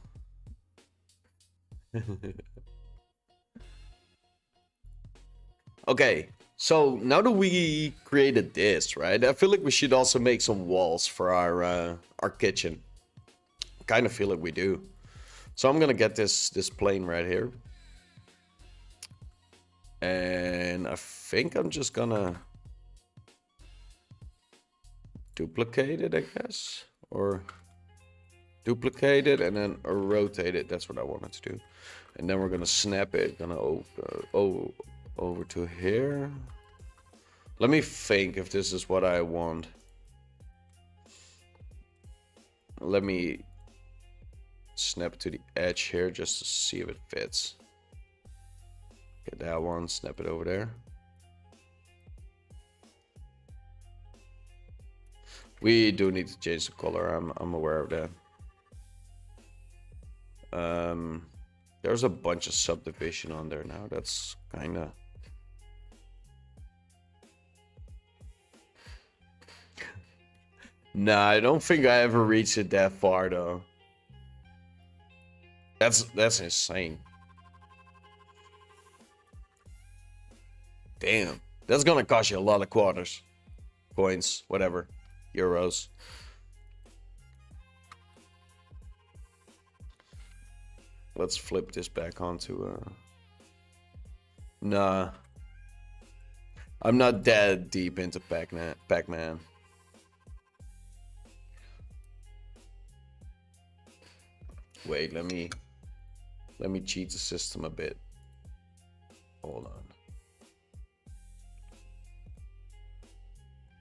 Okay, so now that we created this, right? I feel like we should also make some walls for our kitchen. Kind of feel like we do. So I'm gonna get this plane right here. And I think I'm just gonna duplicate it, I guess, or duplicate it and then rotate it. That's what I wanted to do. And then we're gonna snap it, gonna over to here. Let me think if this is what I want. Let me snap to the edge here just to see if it fits. Get that one, snap it over there. We do need to change the color, I'm aware of that. There's a bunch of subdivision on there now. That's kinda... Nah, I don't think I ever reached it that far though. That's insane. Damn. That's gonna cost you a lot of quarters. Coins, whatever. Euros. Let's flip this back onto Nah. I'm not that deep into Pac-Man. Wait, let me cheat the system a bit. Hold on.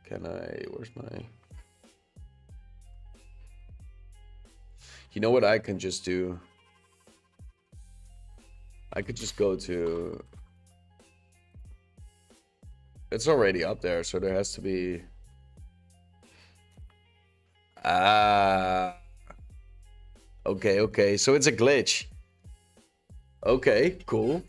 Can I, where's my... You know what I can just do? I could just go to... It's already up there, so there has to be... Okay, so it's a glitch. Okay, cool.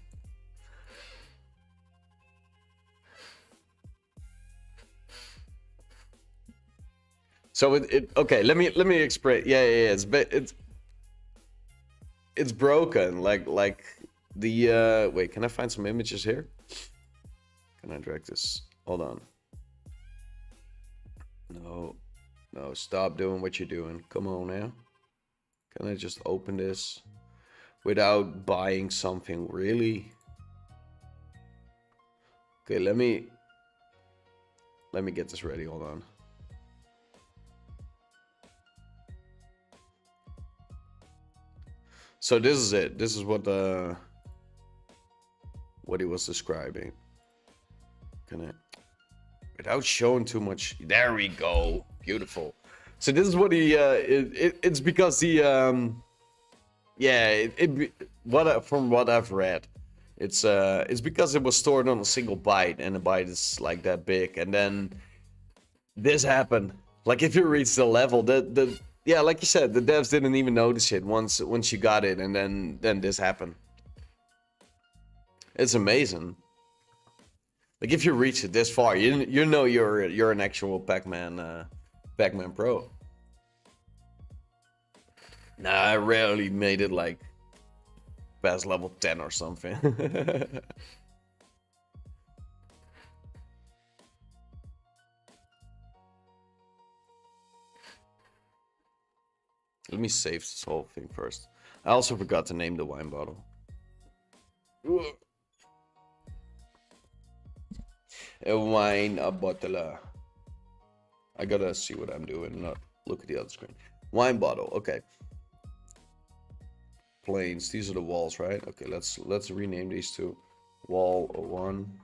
So okay, let me explain. Yeah, it's broken. Like the wait, can I find some images here? Can I drag this? Hold on. No, stop doing what you're doing. Come on now. Can I just open this without buying something really? Okay, let me get this ready. Hold on. So this is it. This is what he was describing. Can I, without showing too much? There we go. Beautiful. So this is what he. It's because he. Yeah. From what I've read, it's because it was stored on a single byte, and a byte is like that big, and then this happened. Like if you reach the level, yeah, like you said, the devs didn't even notice it once you got it, and then this happened. It's amazing. Like if you reach it this far, you know you're an actual Pac-Man pro. Nah, I rarely made it like past level 10 or something. Let me save this whole thing first. I also forgot to name the wine bottle. A wine bottle. I gotta see what I'm doing, not look at the other screen. Wine bottle, okay. Planes, these are the walls, right? Okay, let's rename these to wall 1.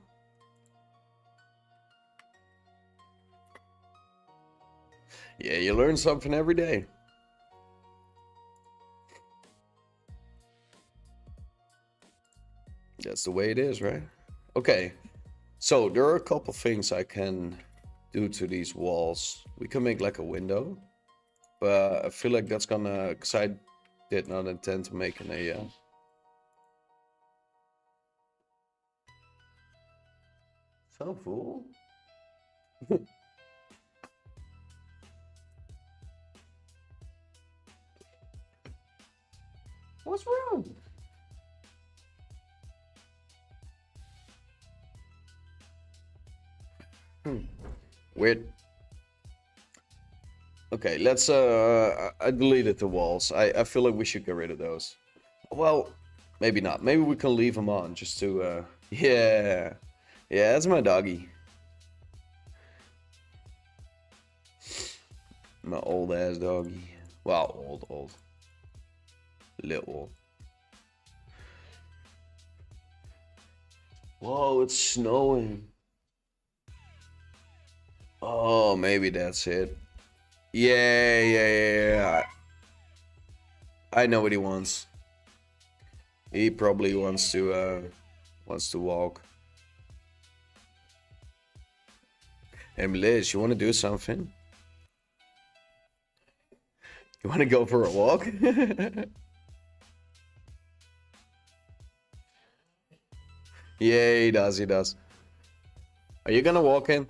Yeah, you learn something every day. That's the way it is, right? Okay, so there are a couple things I can do to these walls. We can make like a window, but I feel like that's gonna, because I did not intend to make an a so fool. What's wrong? Weird. Okay, let's I deleted the walls. I feel like we should get rid of those. Well, maybe not. Maybe we can leave them on just to yeah. Yeah, that's my doggy. My old ass doggy. Well, old. Little. Whoa, it's snowing. Oh, maybe that's it. Yeah. I know what he wants. He probably wants to walk. Hey, Liz, you want to do something? You want to go for a walk? Yeah, he does. Are you gonna walk in?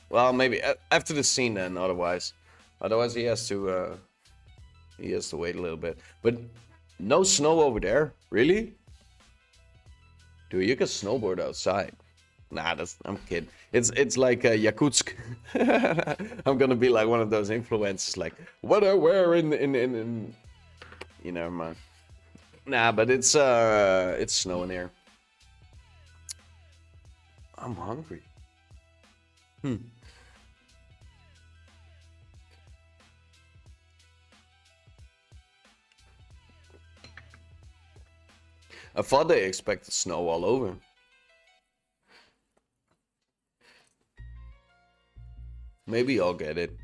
Well, maybe after the scene then, otherwise he has to wait a little bit. But no snow over there, really? Dude, you can snowboard outside. Nah, I'm kidding. It's like Yakutsk. I'm gonna be like one of those influencers, like what I wear in. You know, man. Nah, but it's snowing here. I'm hungry. I thought they expected snow all over. Maybe I'll get it.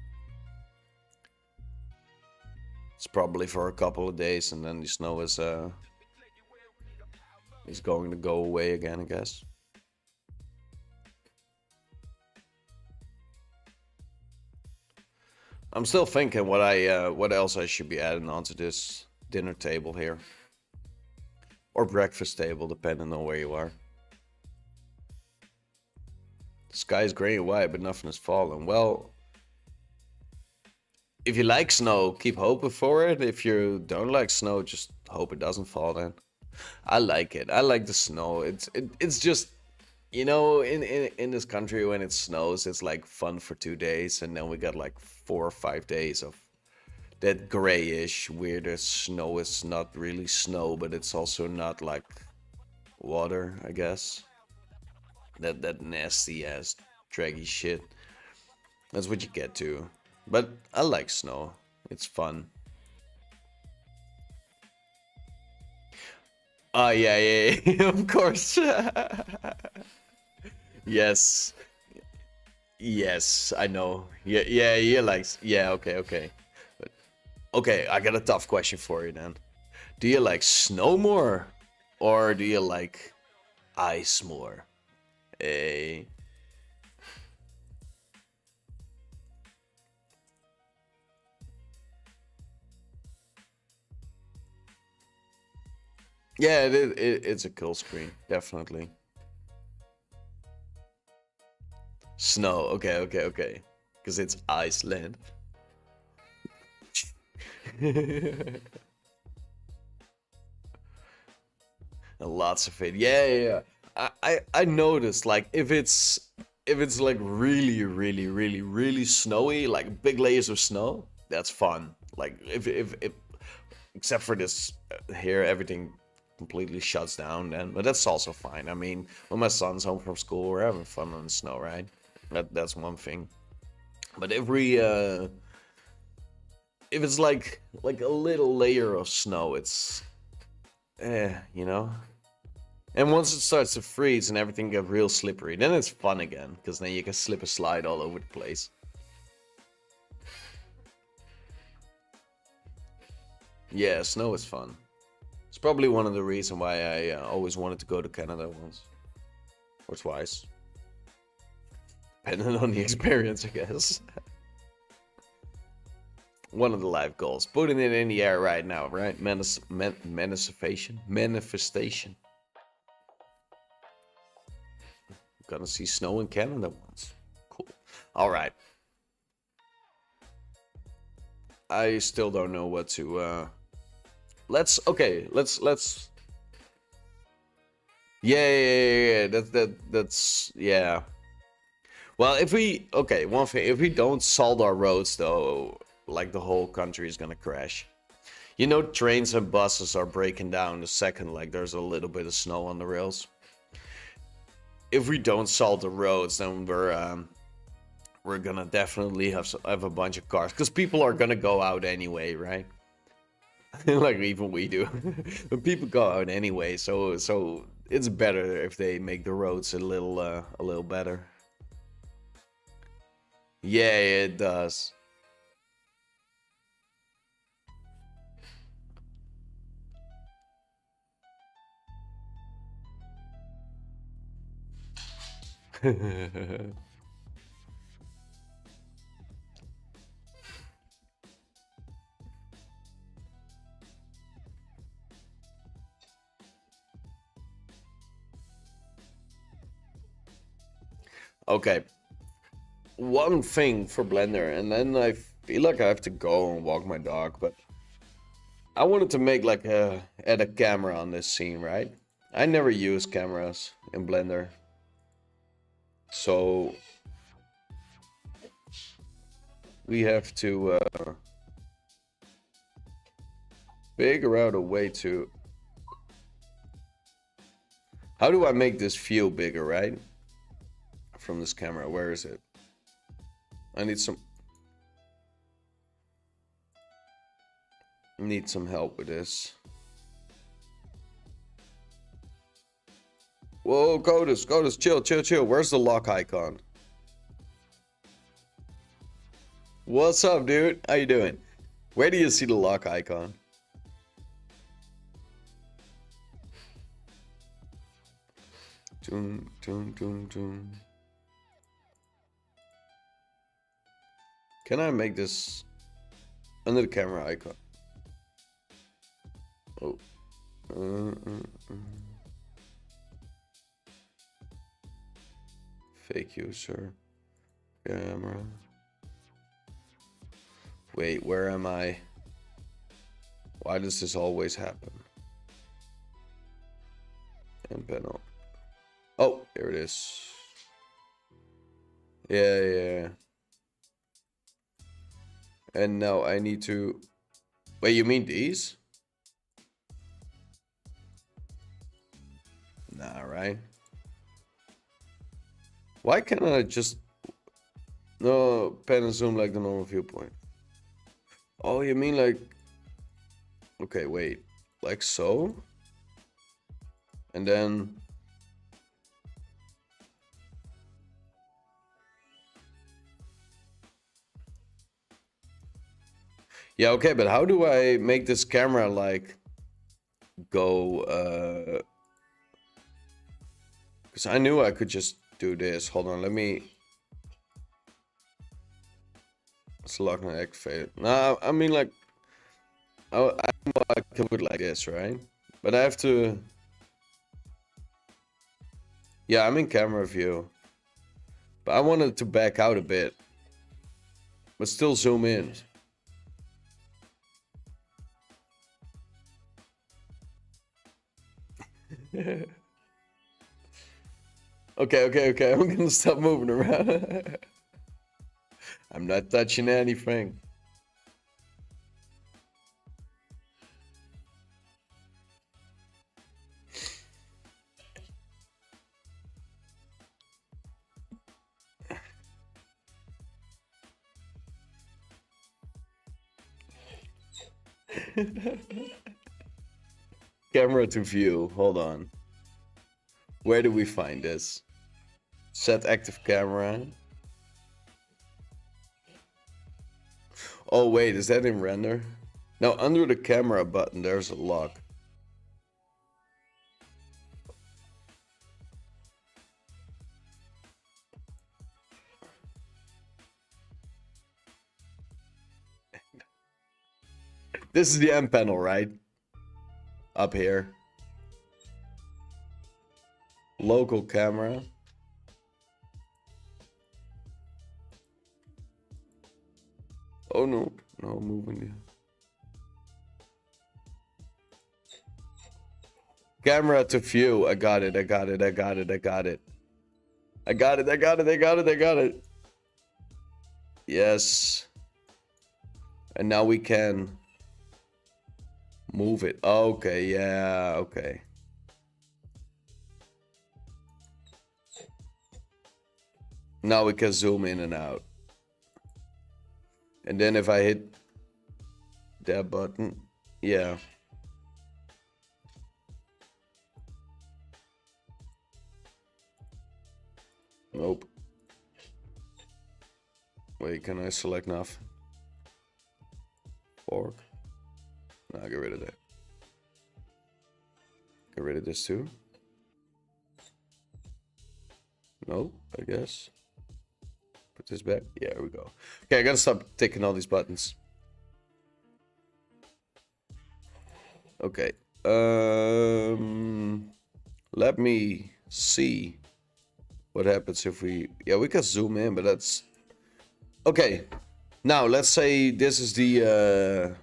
It's probably for a couple of days, and then the snow is going to go away again, I guess. I'm still thinking what else I should be adding onto this dinner table here. Or breakfast table, depending on where you are. The sky is gray and white, but nothing is falling. Well, if you like snow, keep hoping for it. If you don't like snow, just hope it doesn't fall then. I like it. I like the snow. It's just, you know, in this country when it snows, it's like fun for 2 days, and then we got like 4 or 5 days of that grayish, weird snow. Is not really snow, but it's also not like water, I guess. That nasty ass draggy shit. That's what you get to. But I like snow. It's fun. Oh yeah, of course. Yes. Yes, I know. Yeah, likes. Yeah, okay. But, okay, I got a tough question for you then. Do you like snow more, or do you like ice more? Eh? Yeah, it's a cool screen, definitely. Snow, okay. Because it's Iceland. Lots of it. Yeah. I noticed, like, if it's like really snowy, like big layers of snow, that's fun. Like if except for this here, everything completely shuts down then, but that's also fine. I mean, when my son's home from school, we're having fun on the snow, right? That's one thing. But if it's like a little layer of snow, it's you know. And once it starts to freeze and everything gets real slippery, then it's fun again, because then you can slip and slide all over the place. Yeah, snow is fun. It's probably one of the reasons why I always wanted to go to Canada once. Or twice. Depending on the experience, I guess. One of the life goals. Putting it in the air right now, right? Manifestation. Gonna see snow in Canada once. Cool. All right. I still don't know what to. Let's. Yeah. That's yeah. Well, one thing. If we don't salt our roads, though, like the whole country is gonna crash. You know, trains and buses are breaking down the second like there's a little bit of snow on the rails. If we don't salt the roads, then we're we're gonna definitely have a bunch of cars, because people are gonna go out anyway, right? Like even we do. But people go out anyway, so it's better if they make the roads a little better. Yeah, it does. Okay. One thing for Blender, and then I feel like I have to go and walk my dog, but I wanted to make like add a camera on this scene, right? I never use cameras in Blender. So we have to figure out a way to... How do I make this view bigger, right? From this camera, where is it? I need some help with this. Whoa, Codus, chill. Where's the lock icon? What's up, dude? How you doing? Where do you see the lock icon? Doom. Can I make this under the camera icon? Oh. Fake user. Camera. Wait, where am I? Why does this always happen? And panel. Oh, here it is. Yeah. And now I need to... Wait, you mean these? Nah, right? Why can't I just... No, pan and zoom like the normal viewpoint. Oh, you mean like... Okay, wait. Like so? And then... Yeah, okay, but how do I make this camera like go because I knew I could just do this. Hold on, let me select and activate. No, I mean like I can put it like this, right? But I have to... Yeah, I'm in camera view. But I wanted to back out a bit. But still zoom in. Okay. I'm gonna stop moving around. I'm not touching anything. Camera to view. Hold on. Where do we find this? Set active camera. Oh wait, is that in render? Now under the camera button there's a lock. This is the M panel, right? Up here. Local camera. Oh no, moving the camera to view. I got it. Yes. And now we can move it. Okay, yeah, okay. Now we can zoom in and out. And then if I hit that button, yeah. Nope. Wait, can I select nothing? Fork? No, get rid of that. Get rid of this too. No, I guess. Put this back. Yeah, here we go. Okay, I gotta stop taking all these buttons. Okay. Let me see what happens if we... Yeah, we can zoom in, but that's... Okay. Now, let's say this is the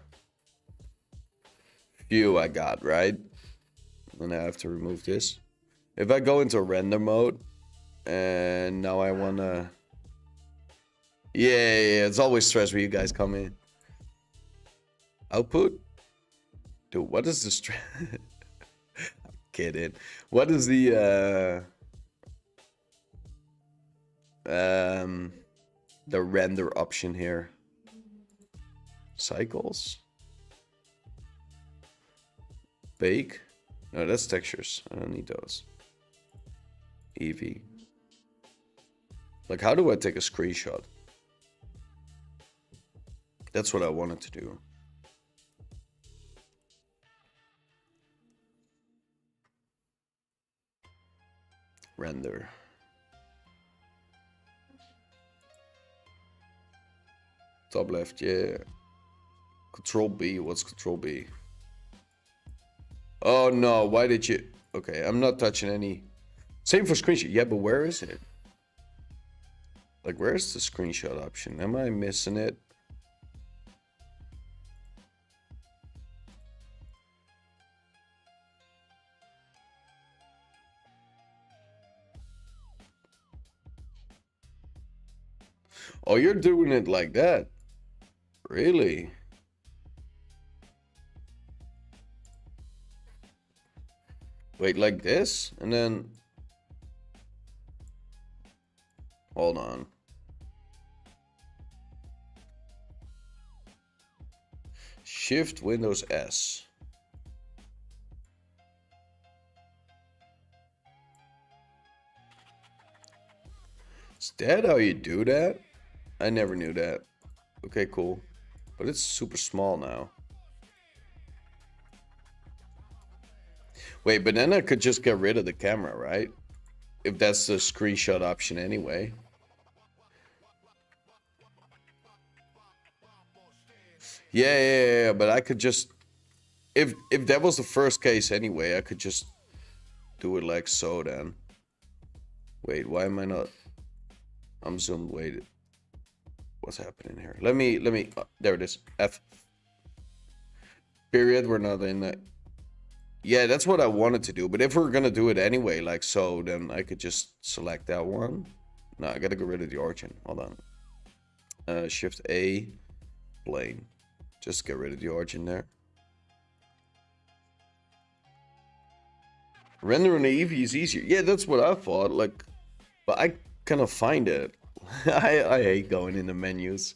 view I got, right? And I have to remove this. If I go into render mode, and now I wanna... Yeah, it's always stress when you guys come in. Output? Dude, what is the stress? I'm kidding. What is the render option here? Cycles? Bake? No, that's textures. I don't need those. Eevee. Like, how do I take a screenshot? That's what I wanted to do. Render. Top left, yeah. Control B, what's Control B? Oh no, why did you... Okay, I'm not touching any... Same for screenshot. Yeah, but where is it? Like, where's the screenshot option? Am I missing it? Oh, you're doing it like that? Really? Wait, like this? And then... Hold on. Shift Windows S. Is that how you do that? I never knew that. Okay, cool. But it's super small now. Wait, but then I could just get rid of the camera, right? If that's the screenshot option anyway. Yeah, but I could just... If that was the first case anyway, I could just do it like so then. Wait, why am I not... I'm zoomed, wait. What's happening here? Let me, there it is. F. Period, we're not in that. Yeah, that's what I wanted to do. But if we're gonna do it anyway, like so, then I could just select that one. No, I gotta get rid of the origin. Hold on. Shift A, plane. Just get rid of the origin there. Rendering the Eevee is easier. Yeah, that's what I thought. Like, but I kind of find it. I hate going in the menus.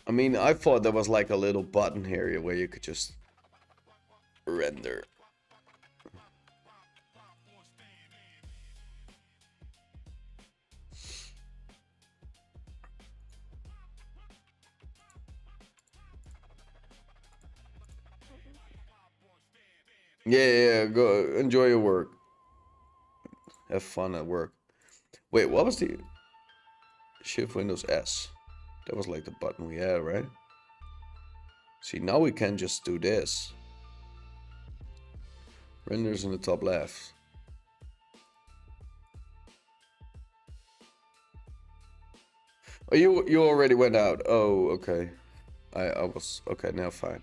I mean, I thought there was like a little button here where you could just render. Yeah, go enjoy your work. Have fun at work. Wait, what was the Shift Windows S? That was like the button we had, right? See, now we can just do this. Renders in the top left. Oh, you already went out. Oh, okay. I was okay. Now fine.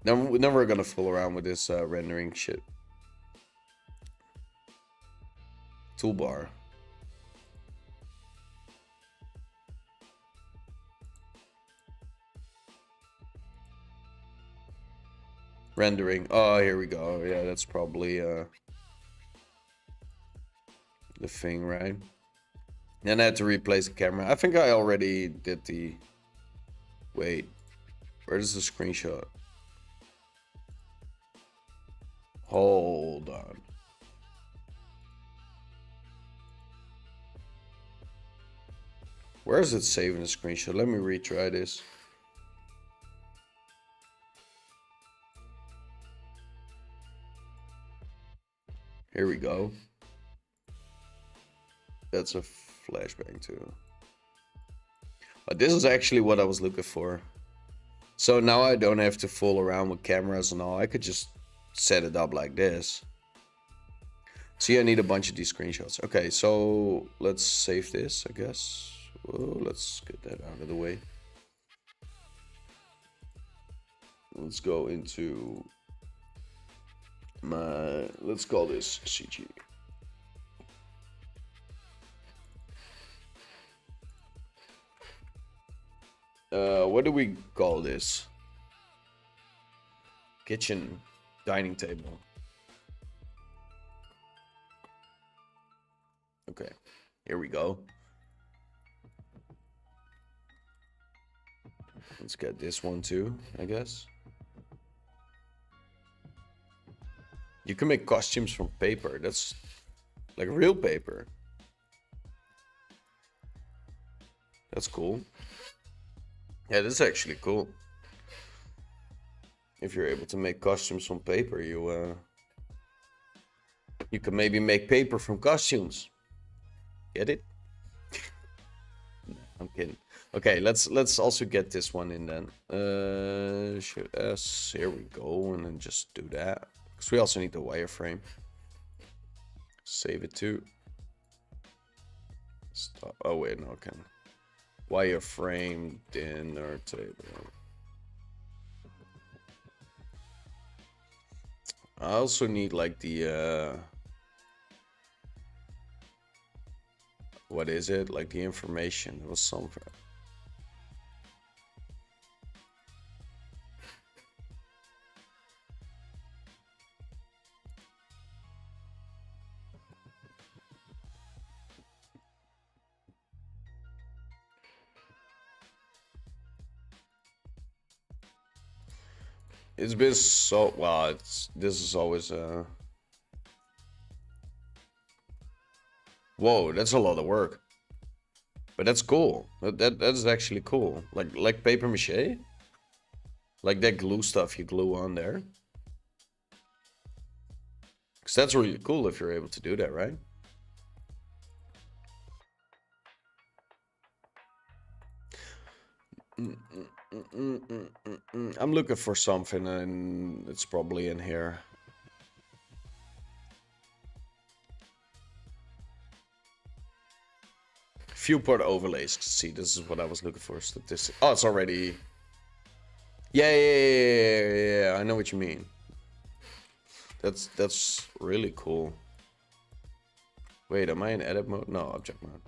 Now we're gonna fool around with this rendering shit. Toolbar. Rendering. Oh, here we go. Yeah, that's probably the thing, right? Then I had to replace the camera. I think I already did the... Wait, where's the screenshot? Hold on. Where is it saving the screenshot? Let me retry this. Here we go. That's a flashbang too. But this is actually what I was looking for. So now I don't have to fool around with cameras and all. I could just set it up like this. See, I need a bunch of these screenshots. Okay, so let's save this, I guess. Whoa, let's get that out of the way. Let's go into my, let's call this CG. What do we call this? Kitchen, dining table. Okay, here we go. Let's get this one too, I guess. You can make costumes from paper. That's like real paper. That's cool. Yeah, that's actually cool. If you're able to make costumes from paper, you can maybe make paper from costumes. Get it? No, I'm kidding. Okay, let's also get this one in then. Shift S, here we go, and then just do that. Because we also need the wireframe. Save it too. Stop. Oh wait, no, I can. Wireframe dinner table. I also need like the what is it? Like the information. It was something. It's been so well. This is always whoa, that's a lot of work. But that's cool. That is actually cool. Like paper mache. Like that glue stuff you glue on there. Because that's really cool if you're able to do that, right? I'm looking for something and it's probably in here. Viewport overlays. See, this is what I was looking for. Statistics. Oh, it's already. Yeah. I know what you mean. That's really cool. Wait, am I in edit mode? No, object mode.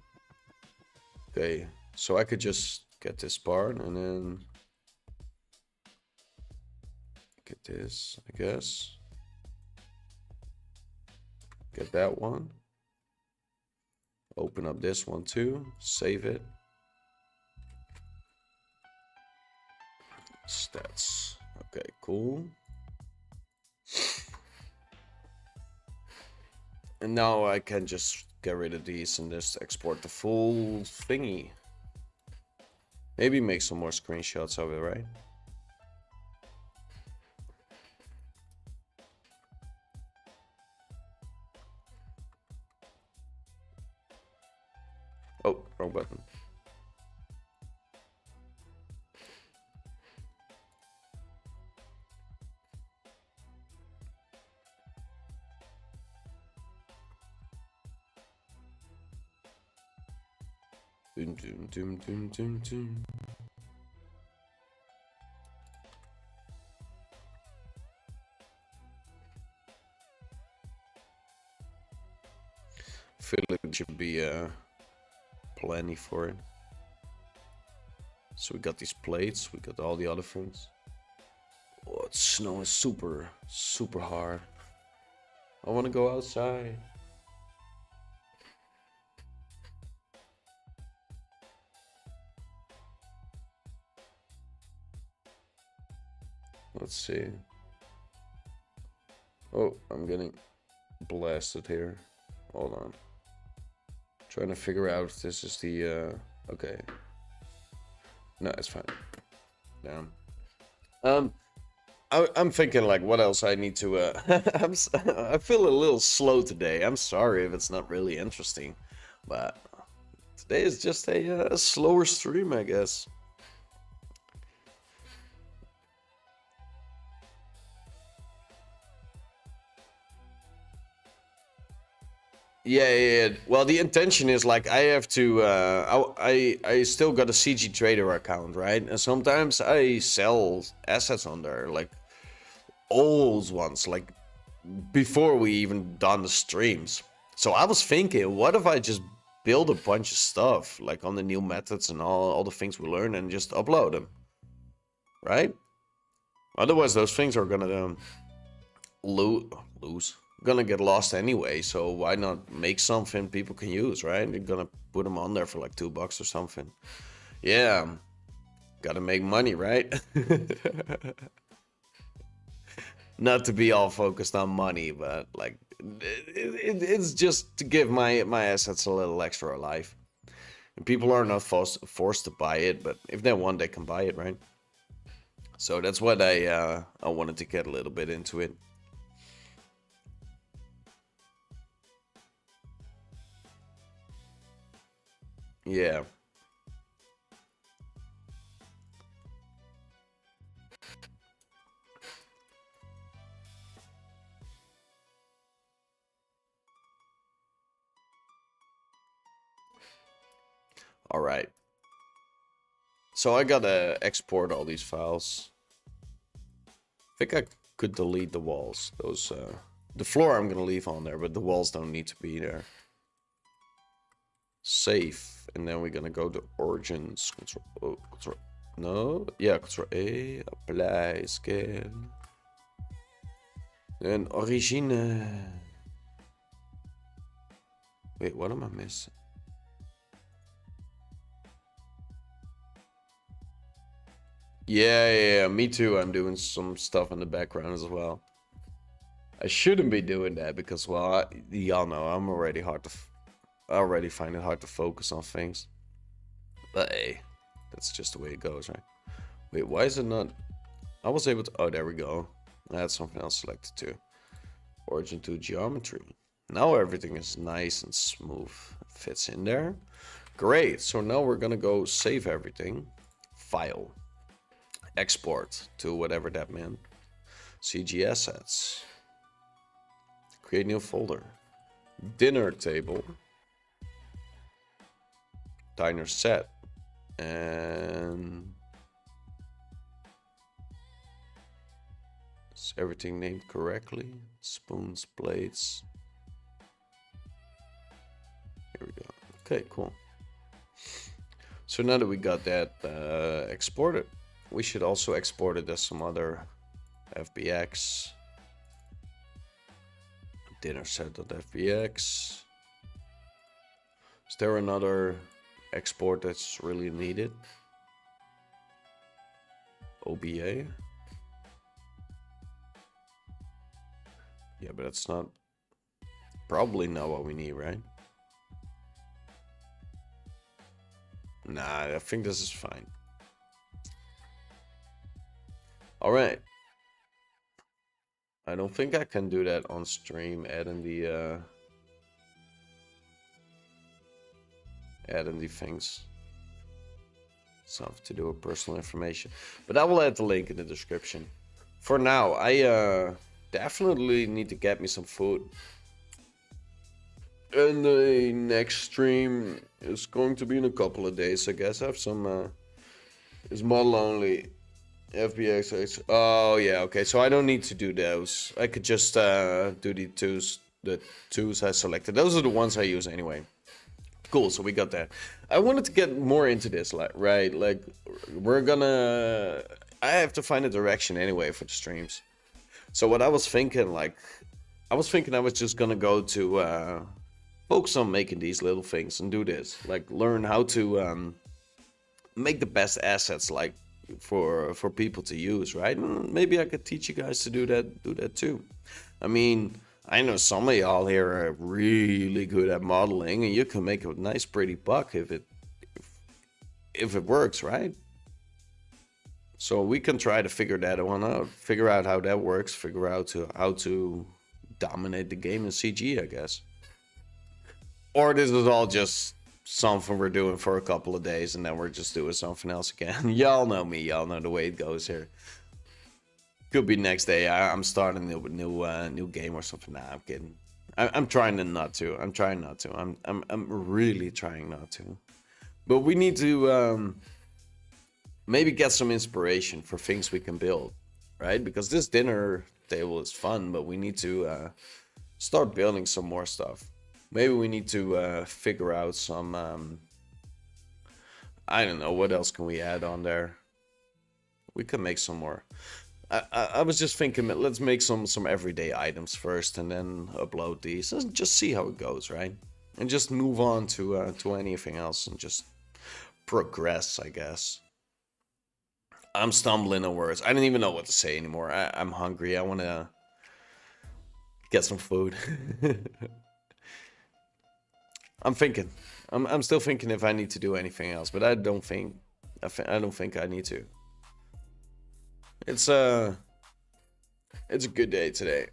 Okay, so I could just get this part and then get this, I guess. Get that one. Open up this one too. Save it. Stats. Okay, cool. And now I can just get rid of these and just export the full thingy. Maybe make some more screenshots of it, right? Oh, wrong button. Doom, doom, doom, doom, doom, doom. I feel like it should be plenty for it. So we got these plates, we got all the other things. Oh, it's snowing super, super hard. I want to go outside. Let's see. Oh, I'm getting blasted here. Hold on. Trying to figure out if this is the okay. No, it's fine. Damn. I'm thinking like what else I need to I feel a little slow today. I'm sorry if it's not really interesting, but today is just a slower stream, I guess. Yeah. Well, the intention is like I have to. I still got a CG Trader account, right? And sometimes I sell assets on there, like old ones, like before we even done the streams. So I was thinking, what if I just build a bunch of stuff, like on the new methods and all the things we learn, and just upload them, right? Otherwise, those things are gonna lose. Gonna get lost anyway, so why not make something people can use, right? You're gonna put them on there for like $2 or something. Yeah, gotta make money, right? Not to be all focused on money, but like it's just to give my assets a little extra life. And people are not forced to buy it, but if they want, they can buy it, right? So that's what I wanted to get a little bit into it. Yeah. All right. So I gotta export all these files. I think I could delete the walls. Those the floor I'm gonna leave on there, but the walls don't need to be there. Save, and then we're gonna go to origins. Control A, apply, scale. Then origine. Wait, what am I missing? Yeah, me too. I'm doing some stuff in the background as well. I shouldn't be doing that because, well, y'all know I'm already I already find it hard to focus on things. But hey, that's just the way it goes, right? Wait, why is it not? I was able to. Oh, there we go. I had something else selected too. Origin to geometry. Now everything is nice and smooth. Fits in there. Great. So now we're gonna go save everything. File. Export to whatever that meant. CG assets. Create new folder. Dinner table. Diner set. And is everything named correctly? Spoons, plates. Here we go. Okay, cool. So now that we got that exported, we should also export it as some other FBX. Dinner set.fbx. Is there another export that's really needed? OBA. Yeah, but that's not probably not what we need, right? Nah, I think this is fine. All right. I don't think I can do that on stream, adding the things. Something to do with personal information. But I will add the link in the description. For now, I definitely need to get me some food. And the next stream is going to be in a couple of days, I guess. I have some it's model only. FBX. Oh yeah, okay. So I don't need to do those. I could just do the twos I selected. Those are the ones I use anyway. Cool. So we got that. I wanted to get more into this, right? Like we're gonna. I have to find a direction anyway for the streams. So what I was thinking, I was just gonna go to focus on making these little things and do this, like learn how to make the best assets, like for people to use, right? And maybe I could teach you guys to do that too. I mean, I know some of y'all here are really good at modeling, and you can make a nice pretty buck if it works, right? So we can try to figure that one out, figure out how that works, figure out how to dominate the game in CG, I guess. Or this is all just something we're doing for a couple of days and then we're just doing something else again. Y'all know me, y'all know the way it goes here. Could be next day I'm starting a new game or something. Nah, I'm kidding. I'm trying not to. I'm trying not to. I'm really trying not to. But we need to maybe get some inspiration for things we can build, right? Because this dinner table is fun, but we need to start building some more stuff. Maybe we need to figure out some, I don't know, what else can we add on there? We can make some more. I was just thinking, let's make some everyday items first and then upload these and just see how it goes, right? And just move on to anything else and just progress, I guess. I'm stumbling on words. I don't even know what to say anymore. I'm hungry. I want to get some food. I'm thinking. I'm still thinking if I need to do anything else, but I don't think I need to. It's a good day today.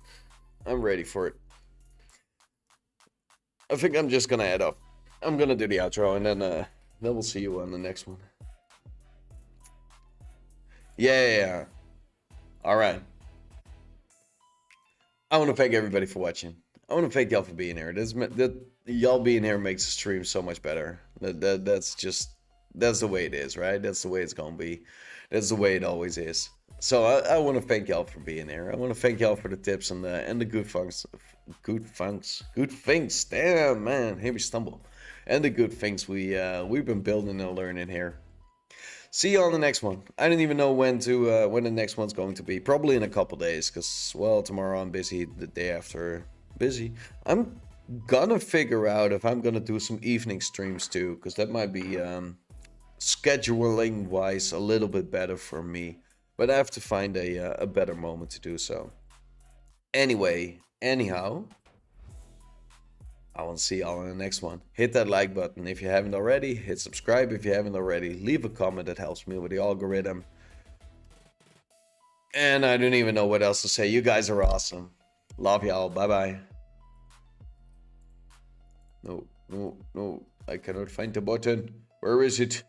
I'm ready for it. I think I'm just gonna head up. I'm gonna do the outro and then we'll see you on the next one. Yeah. All right. I want to thank everybody for watching. I want to thank y'all for being here. Y'all being here makes the stream so much better. That's the way it is, right? That's the way it's gonna be. That's the way it always is. So I want to thank y'all for being here. I want to thank y'all for the tips and the good things. Damn, man, here we stumble. And the good things we've been building and learning here. See you on the next one. I don't even know when the next one's going to be. Probably in a couple days, because well, tomorrow I'm busy. The day after, busy. I'm gonna figure out if I'm gonna do some evening streams too, because that might be scheduling wise a little bit better for me. But I have to find a better moment to do so. Anyhow, I want to see y'all in the next one. Hit that like button if you haven't already. Hit subscribe if you haven't already. Leave a comment, that helps me with the algorithm. And I don't even know what else to say. You guys are awesome. Love y'all. Bye-bye. No. I cannot find the button. Where is it?